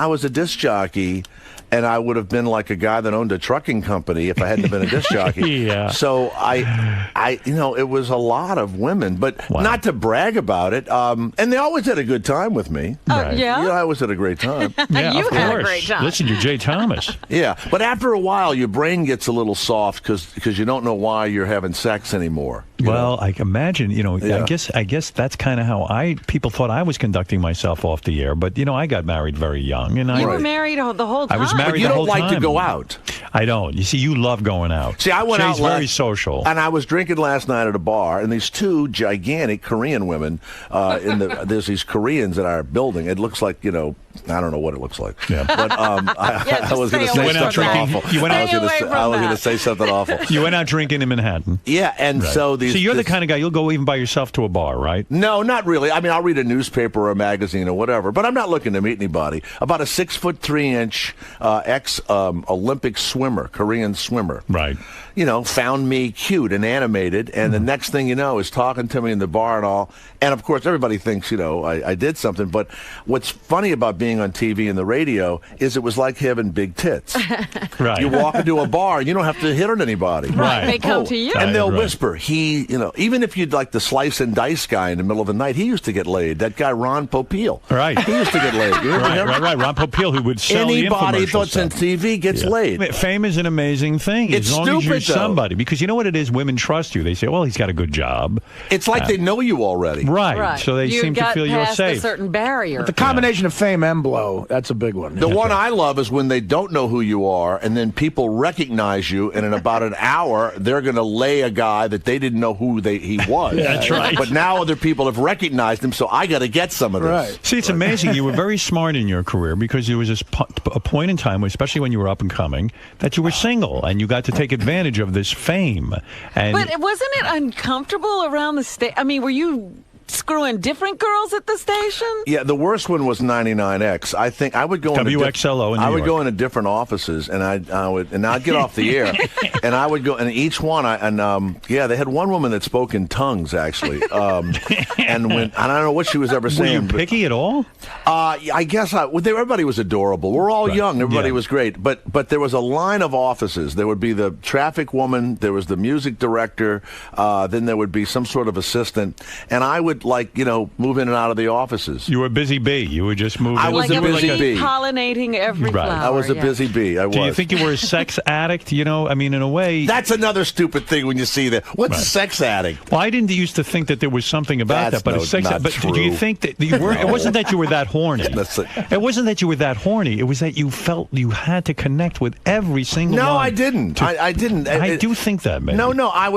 was a disc jockey, and I would have been like a guy that owned a trucking company if I hadn't been a disc jockey. Yeah. So it was a lot of women, but Wow. not to brag about it. And they always had a good time with me. Right. Yeah? I always had a great time. Yeah, You of had a course. great time. Listen, you're Jay Thomas. Yeah, but after a while, your brain gets a little soft because you don't know why you're having sex anymore. you Well, know? I can imagine, Yeah. I guess that's kind of how people thought I was conducting myself off the air. But, I got married very young. And You I were married the whole time. was married But you the don't whole like to time. go out. I don't. You see, you love going out. See, I went Jay's out very social. and I was drinking last night at a bar, and these two gigantic Korean women there's these Koreans in our building. It looks like I don't know what it looks like. Yeah. But I was going to stay say away from something that. awful. You went out- I was Stay away from going to that. say something awful. You went out drinking in Manhattan. Yeah, and Right. so these. So you're the this- kind of guy, you'll go even by yourself to a bar, right? No, not really. I mean, I'll read a newspaper or a magazine or whatever, but I'm not looking to meet anybody. About a 6'3" ex-Olympic swimmer, Korean swimmer. Right. Found me cute and animated, and the next thing you know is talking to me in the bar and all. And of course, everybody thinks, I did something. But what's funny about being on TV and the radio is it was like having big tits. Right. You walk into a bar, you don't have to hit on anybody. Right. They come to you. And they'll Right. whisper, even if you'd like the slice and dice guy in the middle of the night, he used to get laid. That guy, Ron Popeil. Right. He used to get laid. You remember him? Right. Ron Popeil, who would sell Anybody the that's on TV gets laid. I mean, fame is an amazing thing. It's as long as you're stupid, though. somebody. Because you know what it is? Women trust you. They say, well, he's got a good job. It's like they know you already. Right. So they you seem to got feel you're past safe. a certain barrier. But the combination of fame and blow, that's a big one. The one I love is when they don't know who you are, and then people recognize you, and in about an hour, they're going to lay a guy that they didn't know who he was. That's right. But now other people have recognized him, so I got to get some of this. Right. See, it's amazing. You were very smart in your career because there was a point in time, especially when you were up and coming, that you were single, and you got to take advantage of this fame. And But wasn't it uncomfortable around the state? I mean, were you screwing different girls at the station? Yeah, the worst one was 99X. I think I would go into WXLO in New I would York. go into different offices, and I'd get off the air, and I would go, and each one, they had one woman that spoke in tongues actually, and I don't know what she was ever saying. Were you picky at all? I guess everybody was adorable. We're all young. Everybody was great, but there was a line of offices. There would be the traffic woman, there was the music director, then there would be some sort of assistant, and I would move in and out of the offices. You were a busy bee. You would just move. I was a busy bee. Pollinating every flower. I was a busy bee. I was. Do you think you were a sex addict? I mean, in a way. That's another stupid thing when you see that. What's a sex addict? Well, I didn't used to think that there was something about That's that, but do you think that you were? It wasn't that you were that horny. It wasn't that you were that horny. It was that you felt you had to connect with every single one. No, I didn't. I didn't. I do think that, man. No,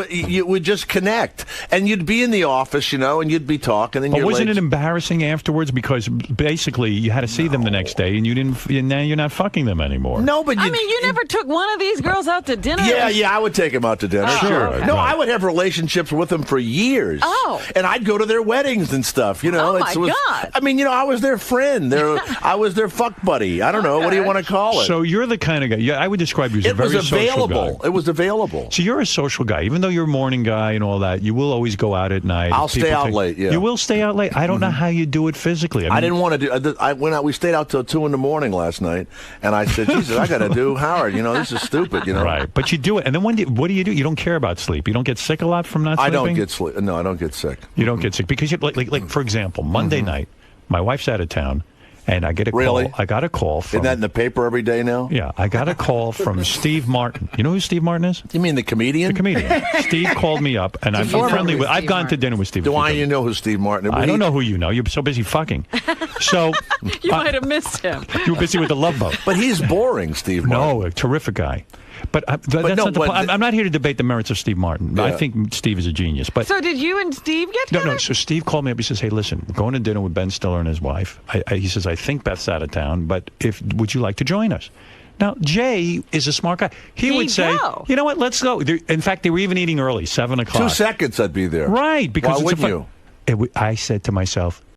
you would just connect, and you'd be in the office, and you'd be talking. And but wasn't it embarrassing afterwards because basically you had to see them the next day, and you didn't? Now you're not fucking them anymore. No, but you never took one of these girls out to dinner. Yeah, I would take them out to dinner. Oh. Sure. No, I would have relationships with them for years. Oh. And I'd go to their weddings and stuff. Oh my God. I mean, I was their friend. I was their fuck buddy. I don't know. What do you want to call it? So you're the kind of guy. Yeah, I would describe you as a very social guy. It was available. So you're a social guy, even though you're a morning guy and all that. You will always go out at night. I'll stay out late. Yeah. You will stay out late. I don't know how you do it physically. I didn't want to do. I went out. We stayed out till 2 a.m. last night, and I said, "Jesus, I got to do Howard. This is stupid. Right, but you do it. And then what do you do? You don't care about sleep. You don't get sick a lot from not sleeping? I don't get sleep. No, I don't get sick. You don't get sick because, like for example, Monday night, my wife's out of town, and I get a call. I got a call from. Isn't that in the paper every day now? Yeah, I got a call from Steve Martin. You know who Steve Martin is? You mean the comedian? The comedian. Steve called me up, and I'm friendly with. I've gone to dinner with Steve. Do you know who Steve Martin is? I don't know who you know. You're so busy fucking. So you might have missed him. You were busy with the Love Boat. But he's boring, Steve Martin. No, a terrific guy. But that's not the point. I'm not here to debate the merits of Steve Martin. Yeah. I think Steve is a genius. But so did you and Steve get together? No. So Steve called me up. He says, "Hey, listen, we're going to dinner with Ben Stiller and his wife." He says, "I think Beth's out of town, but would you like to join us?" Now, Jay is a smart guy. He would say, "You know what? Let's go." In fact, they were even eating early, 7 o'clock. 2 seconds, I'd be there. Right? Because why wouldn't you? I said to myself,